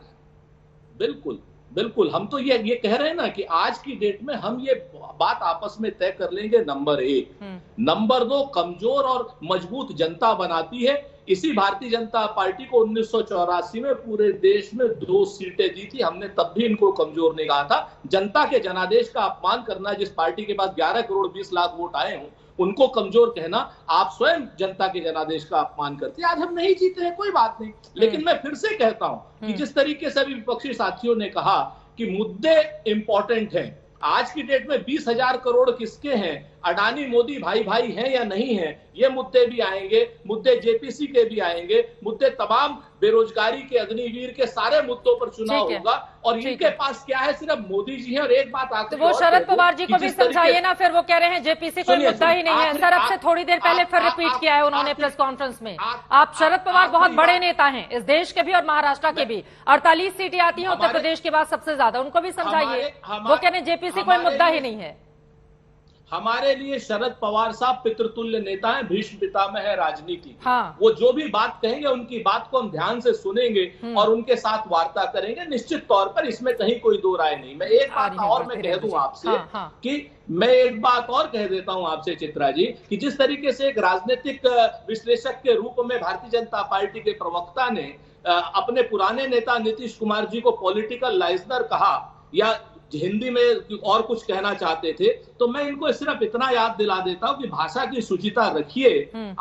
S9: बिल्कुल, हम तो ये कह रहे हैं ना कि आज की डेट में हम ये बात आपस में तय कर लेंगे। नंबर 1, नंबर 2, कमजोर और मजबूत जनता बनाती है। इसी भारतीय जनता पार्टी को 1984 में पूरे देश में 2 सीटें दी थी, हमने तब भी इनको कमजोर नहीं कहा था। जनता के जनादेश का अपमान करना, जिस पार्टी के पास 11 करोड़ 20 लाख वोट आए हों उनको कमजोर कहना, आप स्वयं जनता के जनादेश का अपमान करते हैं। आज हम नहीं जीते हैं, कोई बात नहीं, लेकिन मैं फिर से कहता हूं कि जिस तरीके से अभी विपक्षी साथियों ने कहा कि मुद्दे इंपॉर्टेंट हैं, आज की डेट में 20,000 करोड़ किसके हैं, अडानी मोदी भाई भाई हैं या नहीं हैं, ये मुद्दे भी आएंगे, मुद्दे जेपीसी के भी आएंगे, मुद्दे तमाम बेरोजगारी के, अग्निवीर के सारे मुद्दों पर चुनाव होगा। और इनके पास क्या है, सिर्फ मोदी जी हैं। और एक बात आखिरी,
S1: तो वो शरद पवार जी को भी समझाइए ना, फिर वो कह रहे हैं जेपीसी कोई मुद्दा ही नहीं है। सर अब से थोड़ी देर पहले फिर रिपीट किया है उन्होंने प्रेस कॉन्फ्रेंस में। आप शरद पवार बहुत बड़े नेता हैं इस देश के भी और महाराष्ट्र के भी, 48 सीटें आती हैं उत्तर प्रदेश के बाद सबसे ज्यादा, उनको भी समझाइए। वो कह रहे हैं जेपीसी कोई मुद्दा ही नहीं है।
S9: हमारे लिए शरद पवार साहब पितृतुल्य नेता हैं, भीष्म पितामह है राजनीति।
S1: हाँ।
S9: वो जो भी बात कहेंगे उनकी बात को हम ध्यान से सुनेंगे और उनके साथ वार्ता करेंगे निश्चित तौर पर, इसमें कहीं कोई दो राय नहीं। मैं एक बात और मैं कह दूं आपसे कि मैं एक बात और कह देता हूं आपसे चित्रा जी कि जिस तरीके से एक राजनीतिक विश्लेषक के रूप में भारतीय जनता पार्टी के प्रवक्ता ने अपने पुराने नेता नीतीश कुमार जी को पॉलिटिकल लाइजनर कहा, या हिंदी में और कुछ कहना चाहते थे, तो मैं इनको सिर्फ इतना याद दिला देता हूं कि भाषा की शुचिता रखिए।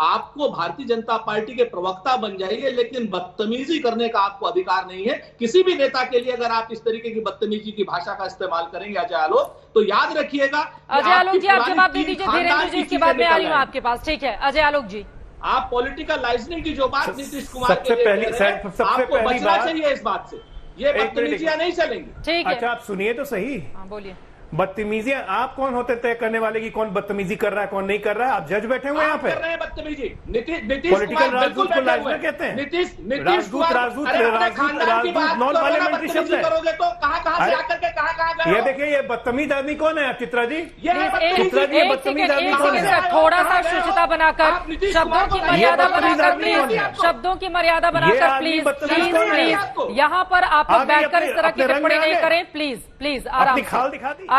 S9: आपको भारतीय जनता पार्टी के प्रवक्ता बन जाइए, लेकिन बदतमीजी करने का आपको अधिकार नहीं है। किसी भी नेता के लिए अगर आप इस तरीके की बदतमीजी की भाषा का इस्तेमाल करेंगे अजय आलोक, तो याद रखिएगा।
S1: अजय आलोक जी, आप जवाब दे दीजिए धीरेन्द्र जी, इसके बाद मैं आ रही हूँ आपके पास। ठीक है अजय आलोक जी,
S9: आप पॉलिटिकल लाइसेंसिंग की जो बात नीतीश कुमार के लिए आपको बचना चाहिए इस बात से। ये बदतमीजियां नहीं चलेंगी। ठीक है,
S11: अच्छा आप सुनिए तो सही।
S1: बोलिए।
S11: बदतमीजियां आप कौन होते तय करने वाले की कौन बदतमीजी कर रहा है कौन नहीं कर रहा है? आप जज बैठे हुए यहाँ पे।
S9: कर रहे हैं बदतमीजी। नीतीश
S11: पॉलिटिकल राजदूत को लाइजनर कहते हैं। राजदूत नॉन पार्लियामेंट्री शब्द है।
S9: करोगे तो कहाँ से आकर के कहाँ गए?
S11: ये देखिए, ये बदतमीज आदमी कौन है चित्रा जी?
S1: चित्रा जी, बदतमीज आदमी कौन है? थोड़ा सा शुचिता बनाकर, शब्दों की मर्यादा बनाकर प्लीज, शब्दों की मर्यादा बनाकर प्लीज प्लीज प्लीज, यहाँ पर आप बैठकर इस तरह की टिप्पणी नहीं करें। प्लीज प्लीज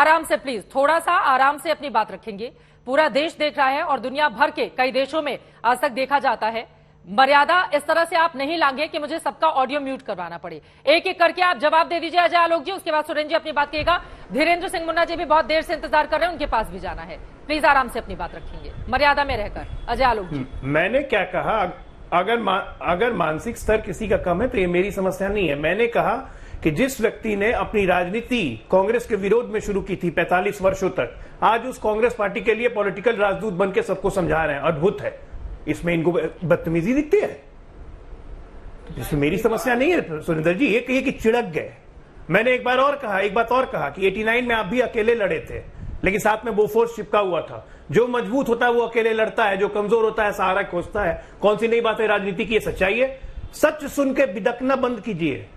S1: आराम से प्लीज, थोड़ा सा आराम से अपनी बात रखेंगे। पूरा देश देख रहा है और दुनिया भर के कई देशों में आज तक देखा जाता है। मर्यादा इस तरह से आप नहीं लांगे कि मुझे सबका ऑडियो म्यूट करवाना पड़े। एक एक करके आप जवाब दे दीजिए अजय आलोक जी, उसके बाद सुरेंद्र जी अपनी बात कहिएगा। धीरेन्द्र सिंह मुन्ना जी भी बहुत देर से इंतजार कर रहे हैं, उनके पास भी जाना है। प्लीज आराम से अपनी बात रखेंगे, मर्यादा में रहकर। अजय आलोक जी,
S11: मैंने क्या कहा? अगर मानसिक स्तर किसी का कम है तो ये मेरी समस्या नहीं है। मैंने कहा कि जिस व्यक्ति ने अपनी राजनीति कांग्रेस के विरोध में शुरू की थी 45 वर्षों तक, आज उस कांग्रेस पार्टी के लिए पॉलिटिकल राजदूत बनकर सबको समझा रहे हैं। अद्भुत है। इसमें इनको बदतमीजी दिखती है? जिसमें मेरी समस्या नहीं है सुरेंद्र जी। ये कहिए कि चिढ़क गए। मैंने एक बात और कहा कि 89 में आप भी अकेले लड़े थे, लेकिन साथ में बोफोर्स चिपका हुआ था। जो मजबूत होता है वो अकेले लड़ता है, जो कमजोर होता है सहारा खोजता है। कौन सी नई बात है राजनीति की? सच्चाई है। सच सुन के बिदकना बंद कीजिए,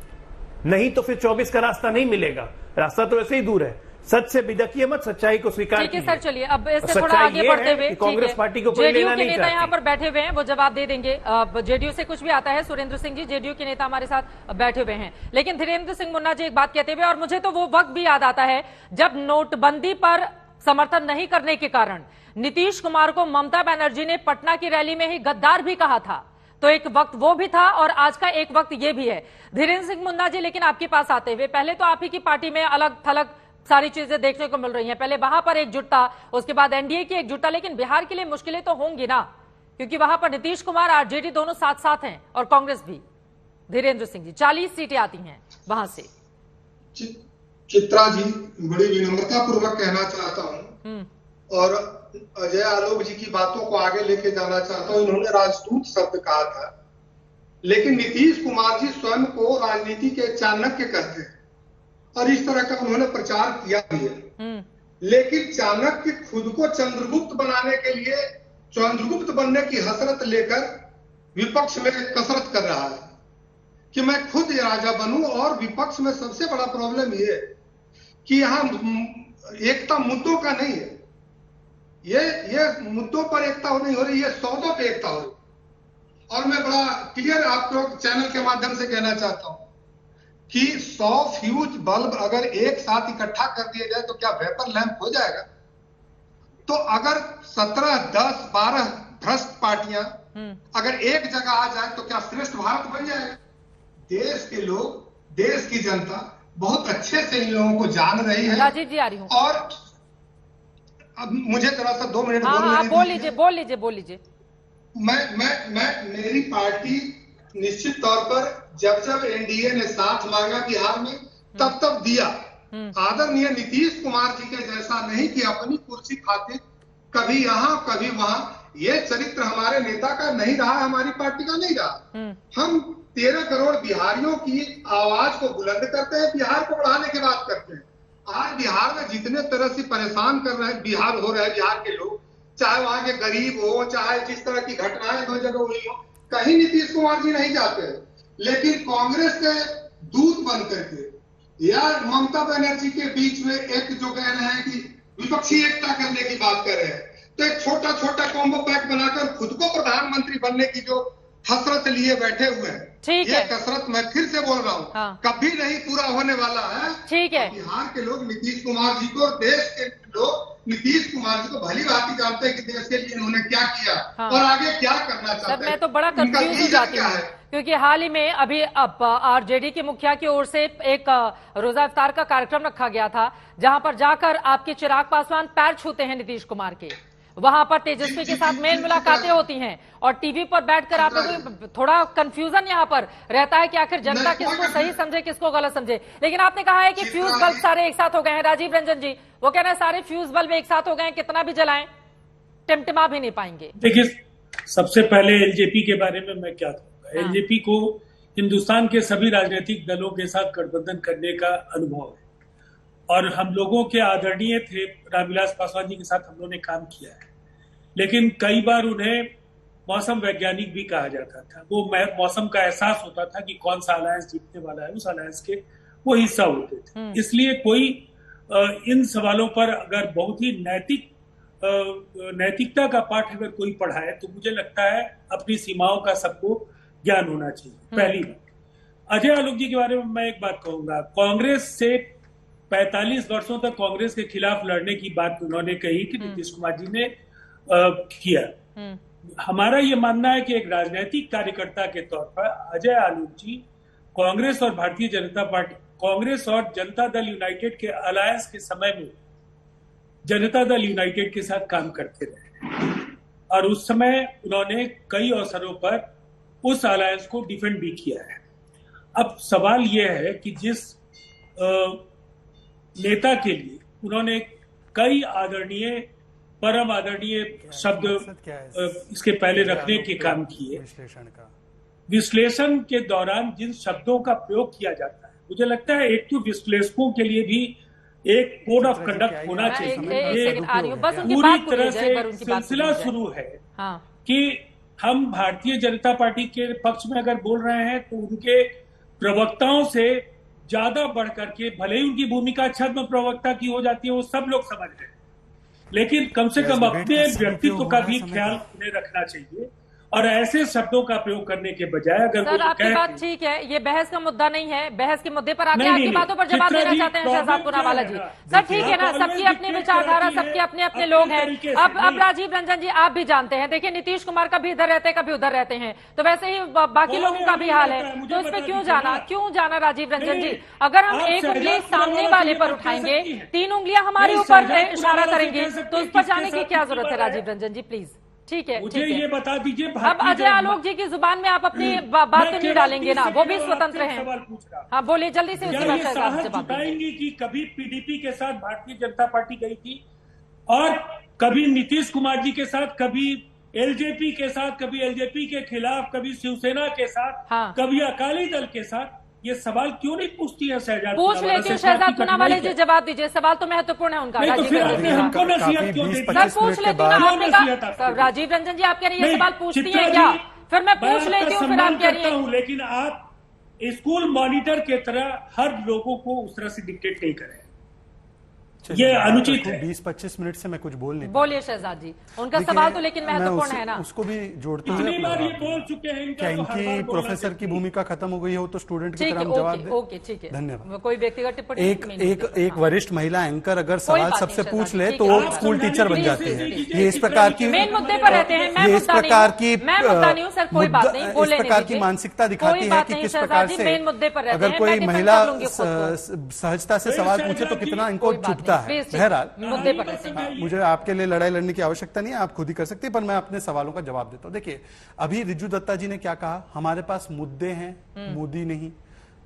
S11: नहीं तो फिर 24 का रास्ता नहीं मिलेगा। रास्ता तो ऐसे ही दूर है। सच से बिदकिए मत, सच्चाई को स्वीकार कीजिए।
S1: ठीक है सर, चलिए अब इससे थोड़ा आगे बढ़ते हुए
S11: कांग्रेस पार्टी को
S1: जेडीयू के नेता यहाँ पर बैठे हुए हैं, वो जवाब दे देंगे। जेडीयू से कुछ भी आता है, सुरेंद्र सिंह जी जेडीयू के नेता हमारे साथ बैठे हुए हैं। लेकिन धीरेन्द्र सिंह मुन्ना जी एक बात कहते हुए, और मुझे तो वो वक्त भी याद आता है जब नोटबंदी पर समर्थन नहीं करने के कारण नीतीश कुमार को ममता बनर्जी ने पटना की रैली में ही गद्दार भी कहा था। तो एक वक्त वो भी था और आज का एक वक्त ये भी है। धीरेन्द्र सिंह मुन्ना जी, लेकिन आपके पास आते हुए, पहले तो आप ही की पार्टी में अलग थलग सारी चीजें देखने को मिल रही हैं। पहले वहां पर एकजुटता, उसके बाद एनडीए की एकजुटता, लेकिन बिहार के लिए मुश्किलें तो होंगी ना, क्योंकि वहां पर नीतीश कुमार आरजेडी दोनों साथ साथ हैं और कांग्रेस भी। धीरेन्द्र सिंह जी, 40 सीटें आती हैं वहां से।
S13: चित्रा जी, बड़ी विनम्रता पूर्वक कहना चाहता हूं और अजय आलोक जी की बातों को आगे लेके जाना चाहता हूं। इन्होंने राजदूत शब्द कहा था, लेकिन नीतीश कुमार जी स्वयं को राजनीति के चाणक्य कहते हैं और इस तरह का उन्होंने प्रचार किया भी है। लेकिन चाणक्य खुद को चंद्रगुप्त बनाने के लिए, चंद्रगुप्त बनने की हसरत लेकर विपक्ष में कसरत कर रहा है कि मैं खुद राजा बनूं। और विपक्ष में सबसे बड़ा प्रॉब्लम ये कि यहाँ एकता मुद्दों का नहीं है। ये मुद्दों पर एकता नहीं हो रही, ये सौदों पे एकता हो रही। और मैं बड़ा क्लियर आपको चैनल के माध्यम से कहना चाहता हूं कि 100 फ्यूज बल्ब अगर एक साथ इकट्ठा कर दिए जाए तो क्या वेपर लैंप हो जाएगा? तो अगर 17, 10, 12 भ्रष्ट पार्टियां अगर एक जगह आ जाए तो क्या श्रेष्ठ भारत बन जाएगा? देश के लोग, देश की जनता बहुत अच्छे से इन लोगों को जान रही है।
S1: राजीव जी, आ रही हूं।
S13: और अब मुझे जरा सा 2 मिनट
S1: बोल लीजिए।
S13: मेरी पार्टी निश्चित तौर पर जब एनडीए ने साथ मांगा बिहार में तब दिया। आदरणीय नीतीश कुमार जी के जैसा नहीं कि अपनी कुर्सी खातिर कभी यहाँ कभी वहां। ये चरित्र हमारे नेता का नहीं रहा, हमारी पार्टी का नहीं रहा। हम 13 करोड़ बिहारियों की आवाज को बुलंद करते हैं, बिहार को बढ़ाने की बात करते हैं। आज बिहार में जितने तरह से परेशान कर रहे हैं बिहार के लोग, चाहे वहां के गरीब हो, चाहे जिस तरह की घटनाएं दो जगह हुई हो, कहीं नीतीश कुमार जी नहीं जाते। लेकिन कांग्रेस के दूत बन करके या ममता बनर्जी के बीच में एक जो कह रहे हैं कि विपक्षी एकता करने की बात कर रहे हैं, तो एक छोटा छोटा कॉम्बो पैक बनाकर खुद को प्रधानमंत्री बनने की जो हसरत लिए बैठे हुए हैं, ये कसरत मैं फिर से बोल रहा हूँ, कभी नहीं पूरा होने वाला है।
S1: ठीक है।
S13: बिहार के लोग नीतीश कुमार जी को, देश के लोग नीतीश कुमार जी को भली भांति जानते हैं कि देश के लिए उन्होंने क्या किया और आगे क्या करना चाहते हैं।
S1: मैं तो बड़ा कंफ्यूज हो जाती हूँ क्योंकि हाल ही में अभी अब आरजेडी के मुखिया की ओर से एक रोजा इफ्तार का कार्यक्रम रखा गया था, जहां पर जाकर आपके चिराग पासवान पैर छूते हैं नीतीश कुमार के। वहां पर तेजस्वी के साथ मेल मुलाकातें होती हैं और टीवी पर बैठकर आप लोगों को थोड़ा कंफ्यूजन यहां पर रहता है कि आखिर जनता किसको सही समझे किसको गलत समझे। लेकिन आपने कहा है कि फ्यूज बल्ब सारे एक साथ हो गए हैं। राजीव रंजन जी वो कह रहे हैं सारे फ्यूज बल्ब एक साथ हो गए हैं, कितना भी जलाएं टिमटिमा भी नहीं पाएंगे।
S8: देखिए, सबसे पहले एलजेपी के बारे में मैं क्या कहूँगा। एलजेपी को हिंदुस्तान के सभी राजनीतिक दलों के साथ गठबंधन करने का अनुभव है और हम लोगों के आदरणीय थे रामविलास पासवान जी के साथ हम लोगों ने काम किया है, लेकिन कई बार उन्हें मौसम वैज्ञानिक भी कहा जाता था। वो मौसम का एहसास होता था कि कौन सा अलायंस जीतने वाला है, उस अलायंस के वो हिस्सा होते थे। इसलिए कोई इन सवालों पर अगर बहुत ही नैतिकता का पाठ अगर कोई पढ़ाए तो मुझे लगता है अपनी सीमाओं का सबको ज्ञान होना चाहिए। पहली बात, अजय आलोक जी के बारे में मैं एक बात कहूंगा। कांग्रेस से 45 वर्षों तक कांग्रेस के खिलाफ लड़ने की बात उन्होंने कही कि नीतीश कुमार जी ने किया। हमारा ये मानना है कि एक राजनीतिक कार्यकर्ता के तौर पर अजय आलोक जी कांग्रेस और भारतीय जनता पार्टी, कांग्रेस और जनता दल यूनाइटेड के अलायंस के समय में जनता दल यूनाइटेड के साथ काम करते रहे और उस समय उन्होंने कई अवसरों पर उस अलायंस को डिफेंड भी किया है। अब सवाल यह है कि जिस नेता के लिए उन्होंने कई आदरणीय, परम आदरणीय शब्द इसके पहले रखने के काम किए, विश्लेषण के दौरान जिन शब्दों का प्रयोग किया जाता है, मुझे लगता है एक तो विश्लेषकों के लिए भी एक कोड ऑफ कंडक्ट होना चाहिए। ये पूरी तरह से सिलसिला शुरू है कि हम भारतीय जनता पार्टी के पक्ष में अगर बोल रहे हैं तो उनके प्रवक्ताओं से ज्यादा बढ़ करके, भले ही उनकी भूमिका छद्म प्रवक्ता की हो जाती है, वो सब लोग समझ रहे हैं, लेकिन कम से कम अपने व्यक्तित्व का भी ख्याल उन्हें रखना चाहिए और ऐसे शब्दों का प्रयोग करने के बजाय अगर
S1: सर आपकी बात ठीक है, ये बहस का मुद्दा नहीं है। बहस के मुद्दे पर आके आपकी बातों पर जवाब देना चाहते हैं शहजाद पूनावाला जी। सर ठीक है ना, सबकी अपनी विचारधारा, सबके अपने अपने लोग हैं। अब राजीव रंजन जी आप भी जानते हैं, देखिए नीतीश कुमार कभी इधर रहते हैं कभी उधर रहते हैं, तो वैसे ही बाकी लोगों का भी हाल है, तो इस पे क्यों जाना राजीव रंजन जी? अगर हम एक उंगली सामने वाले पर उठाएंगे, 3 उंगलियां हमारे ऊपर इशारा करेंगे, तो उस पर जाने की क्या जरूरत है राजीव रंजन जी? प्लीज ठीक है,
S8: मुझे ये बता दीजिए,
S1: अब अजय आलोक जी की जुबान में आप अपनी बात तो नहीं डालेंगे ना, वो भी स्वतंत्र हैं। हाँ बोलिए जल्दी से उसी बात का जवाब
S8: बताएंगे कि कभी पीडीपी के साथ भारतीय जनता पार्टी गई थी और कभी नीतीश कुमार जी के साथ, कभी एलजेपी के साथ, कभी एलजेपी के खिलाफ, कभी शिवसेना के साथ, कभी अकाली दल के साथ। ये सवाल क्यों नहीं पूछती है शहजाद?
S1: पूछ लेती हूँ शहजाद पूनावाला जी, जवाब दीजिए, सवाल तो महत्वपूर्ण है उनका। राजीव रंजन जी
S8: हमको नसीहत क्यों देती?
S1: सर पूछ लेती हूँ ना, आपने कहा राजीव रंजन जी आप कह रही है सवाल पूछती है क्या? फिर मैं पूछ लेती हूँ, फिर आप कह रही है।
S8: लेकिन आप स्कूल मॉनिटर के तरह हर लोगों को उस तरह से डिक्टेट नहीं करें, ये अनुचित है।
S7: 20-25 मिनट से मैं कुछ बोल नहीं।
S1: बोलिए शहजाद जी, उनका सवाल तो लेकिन महत्वपूर्ण है ना।
S7: उसको भी जोड़ते हुए
S8: ये बोल चुके हैं,
S7: क्या इनकी प्रोफेसर की भूमिका खत्म हो गई हो तो स्टूडेंट की तरह हम जवाब दें?
S1: ओके ठीक है,
S7: धन्यवाद।
S1: कोई व्यक्तिगत टिप्पणी?
S7: एक वरिष्ठ महिला एंकर अगर सवाल सबसे पूछ ले तो वो स्कूल टीचर बन जाती है। ये इस प्रकार की
S1: मेन मुद्दे पर रहते हैं,
S7: ये इस प्रकार की
S1: इस
S7: प्रकार की मानसिकता दिखाती है कि किस प्रकार से अगर कोई महिला सहजता से सवाल पूछे तो कितना इनको चुभता है। बहरहाल
S1: मुद्दे पर
S7: मुझे आपके लिए लड़ाई लड़ने की आवश्यकता नहीं है, आप खुद ही कर सकते हैं, पर मैं अपने सवालों का जवाब देता हूं। देखिए अभी रिजू दत्ता जी ने क्या कहा, हमारे पास मुद्दे हैं, मोदी नहीं,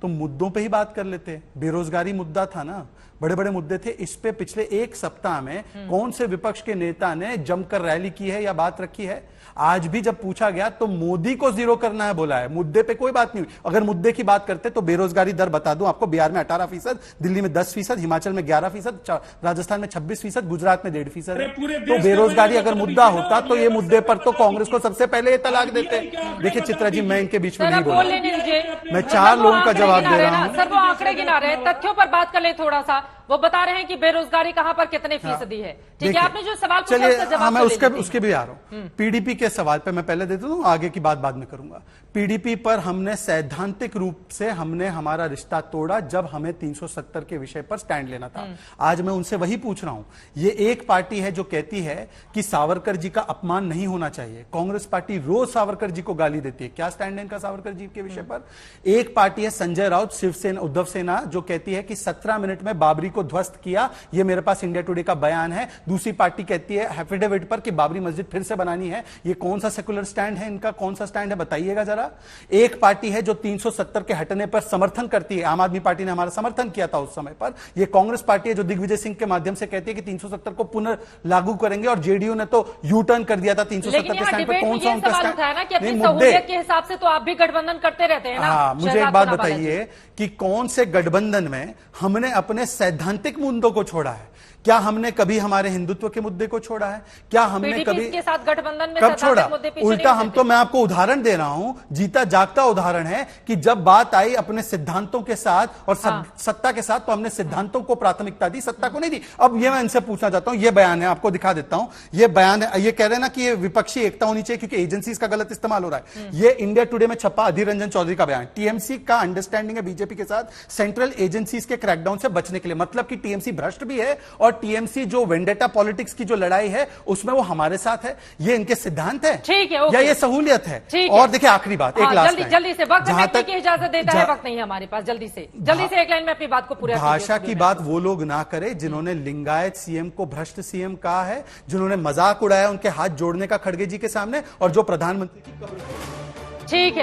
S7: तो मुद्दों पे ही बात कर लेते। बेरोजगारी मुद्दा था ना, बड़े बड़े मुद्दे थे, इस पे पिछले 1 सप्ताह में कौन से विपक्ष के नेता ने जमकर रैली की है या बात रखी है? आज भी जब पूछा गया तो मोदी को जीरो करना है बोला है, मुद्दे पे कोई बात नहीं हुई। अगर मुद्दे की बात करते तो बेरोजगारी दर बता दूं आपको, बिहार में 18%, दिल्ली में 10%, हिमाचल में 11%, राजस्थान में 26%, गुजरात में 1.5% है। तो बेरोजगारी अगर मुद्दा होता तो ये मुद्दे पर तो कांग्रेस को सबसे पहले ये तलाक देते। देखिए चित्रा जी, मैं इनके बीच में नहीं बोल, मैं 4 लोगों का जवाब दे रहा हूँ।
S1: सर वो आंकड़े गिना रहे, तथ्यों पर बात कर ले थोड़ा सा। वो बता रहे हैं कि बेरोजगारी कहां पर कितने फीसदी है। ठीक है, आपने जो सवाल पूछा
S7: चलिए,
S1: उसका जवाब
S7: मैं
S1: तो ले लेते
S7: उसके भी आ रहा हूं। पीडीपी के सवाल पे मैं पहले देता हूं, आगे की बात बाद में करूंगा। पीडीपी पर हमने सैद्धांतिक रूप से हमारा रिश्ता तोड़ा जब हमें 370 के विषय पर स्टैंड लेना था। आज मैं उनसे वही पूछ रहा हूं। ये एक पार्टी है जो कहती है कि सावरकर जी का अपमान नहीं होना चाहिए। कांग्रेस पार्टी रोज सावरकर जी को गाली देती है। क्या स्टैंड है इनका सावरकर जी के विषय पर? एक पार्टी है संजय राउत शिवसेना उद्धव सेना जो कहती है कि 17 मिनट में बाबरी को ध्वस्त किया। ये मेरे पास इंडिया टुडे का बयान है। दूसरी पार्टी कहती है एफिडेविट पर कि बाबरी मस्जिद फिर से बनानी है। ये कौन सा सेकुलर स्टैंड है इनका? कौन सा स्टैंड है बताइएगा जरा। एक पार्टी है जो 370 के हटने पर समर्थन करती है। आम आदमी पार्टी ने हमारा समर्थन किया था उस समय पर। यह कांग्रेस पार्टी है जो दिग्विजय सिंह के माध्यम से कहती है कि 370 को पुनर्लागू करेंगे और जेडीयू ने तो यू टर्न कर दिया था 370 के स्टैंड पर। कौन सा उनका स्टैंड
S1: है कि अपनी सहूलियत के हिसाब से तो आप भी गठबंधन करते रहते हैं ना।
S7: हाँ, मुझे एक बात बताइए कि कौन से गठबंधन में हमने अपने सैद्धांतिक मुद्दों को छोड़ा है? क्या हमने कभी हमारे हिंदुत्व के मुद्दे को छोड़ा है? क्या हमने कभी
S1: के साथ गठबंधन में
S7: कब छोड़ा? उल्टा हम तो, मैं आपको उदाहरण दे रहा हूं, जीता जागता उदाहरण है कि जब बात आई अपने सिद्धांतों के साथ और सत्ता के साथ तो हमने सिद्धांतों को प्राथमिकता दी, सत्ता को नहीं दी। अब ये मैं इनसे पूछना चाहता हूं, ये बयान है, आपको दिखा देता हूं। ये बयान है, ये कह रहे हैं ना कि ये विपक्षी एकता होनी चाहिए क्योंकि एजेंसीज का गलत इस्तेमाल हो रहा है। ये इंडिया टुडे में छपा अधीर रंजन चौधरी का बयान। टीएमसी का अंडरस्टैंडिंग है बीजेपी के साथ सेंट्रल एजेंसीज के क्रैकडाउन से बचने के लिए। मतलब कि टीएमसी भ्रष्ट भी है और टीएमसी जो वेंडेटा पॉलिटिक्स की जो लड़ाई है उसमें वो हमारे साथ है। ये इनके सिद्धांत है,
S1: ठीक है,
S7: या ये सहूलियत है? और देखिए आखिरी बात, एक लास्ट
S1: जल्दी से वक्त तक की इजाजत देता है, वक्त नहीं है हमारे पास। जल्दी से एक लाइन में अपनी बात को पूरा
S7: भाषा की बात वो लोग ना करे जिन्होंने लिंगायत सीएम को भ्रष्ट सीएम कहा है, जिन्होंने मजाक उड़ाया उनके हाथ जोड़ने का खड़गे जी के सामने, और जो प्रधानमंत्री की
S1: ठीक है।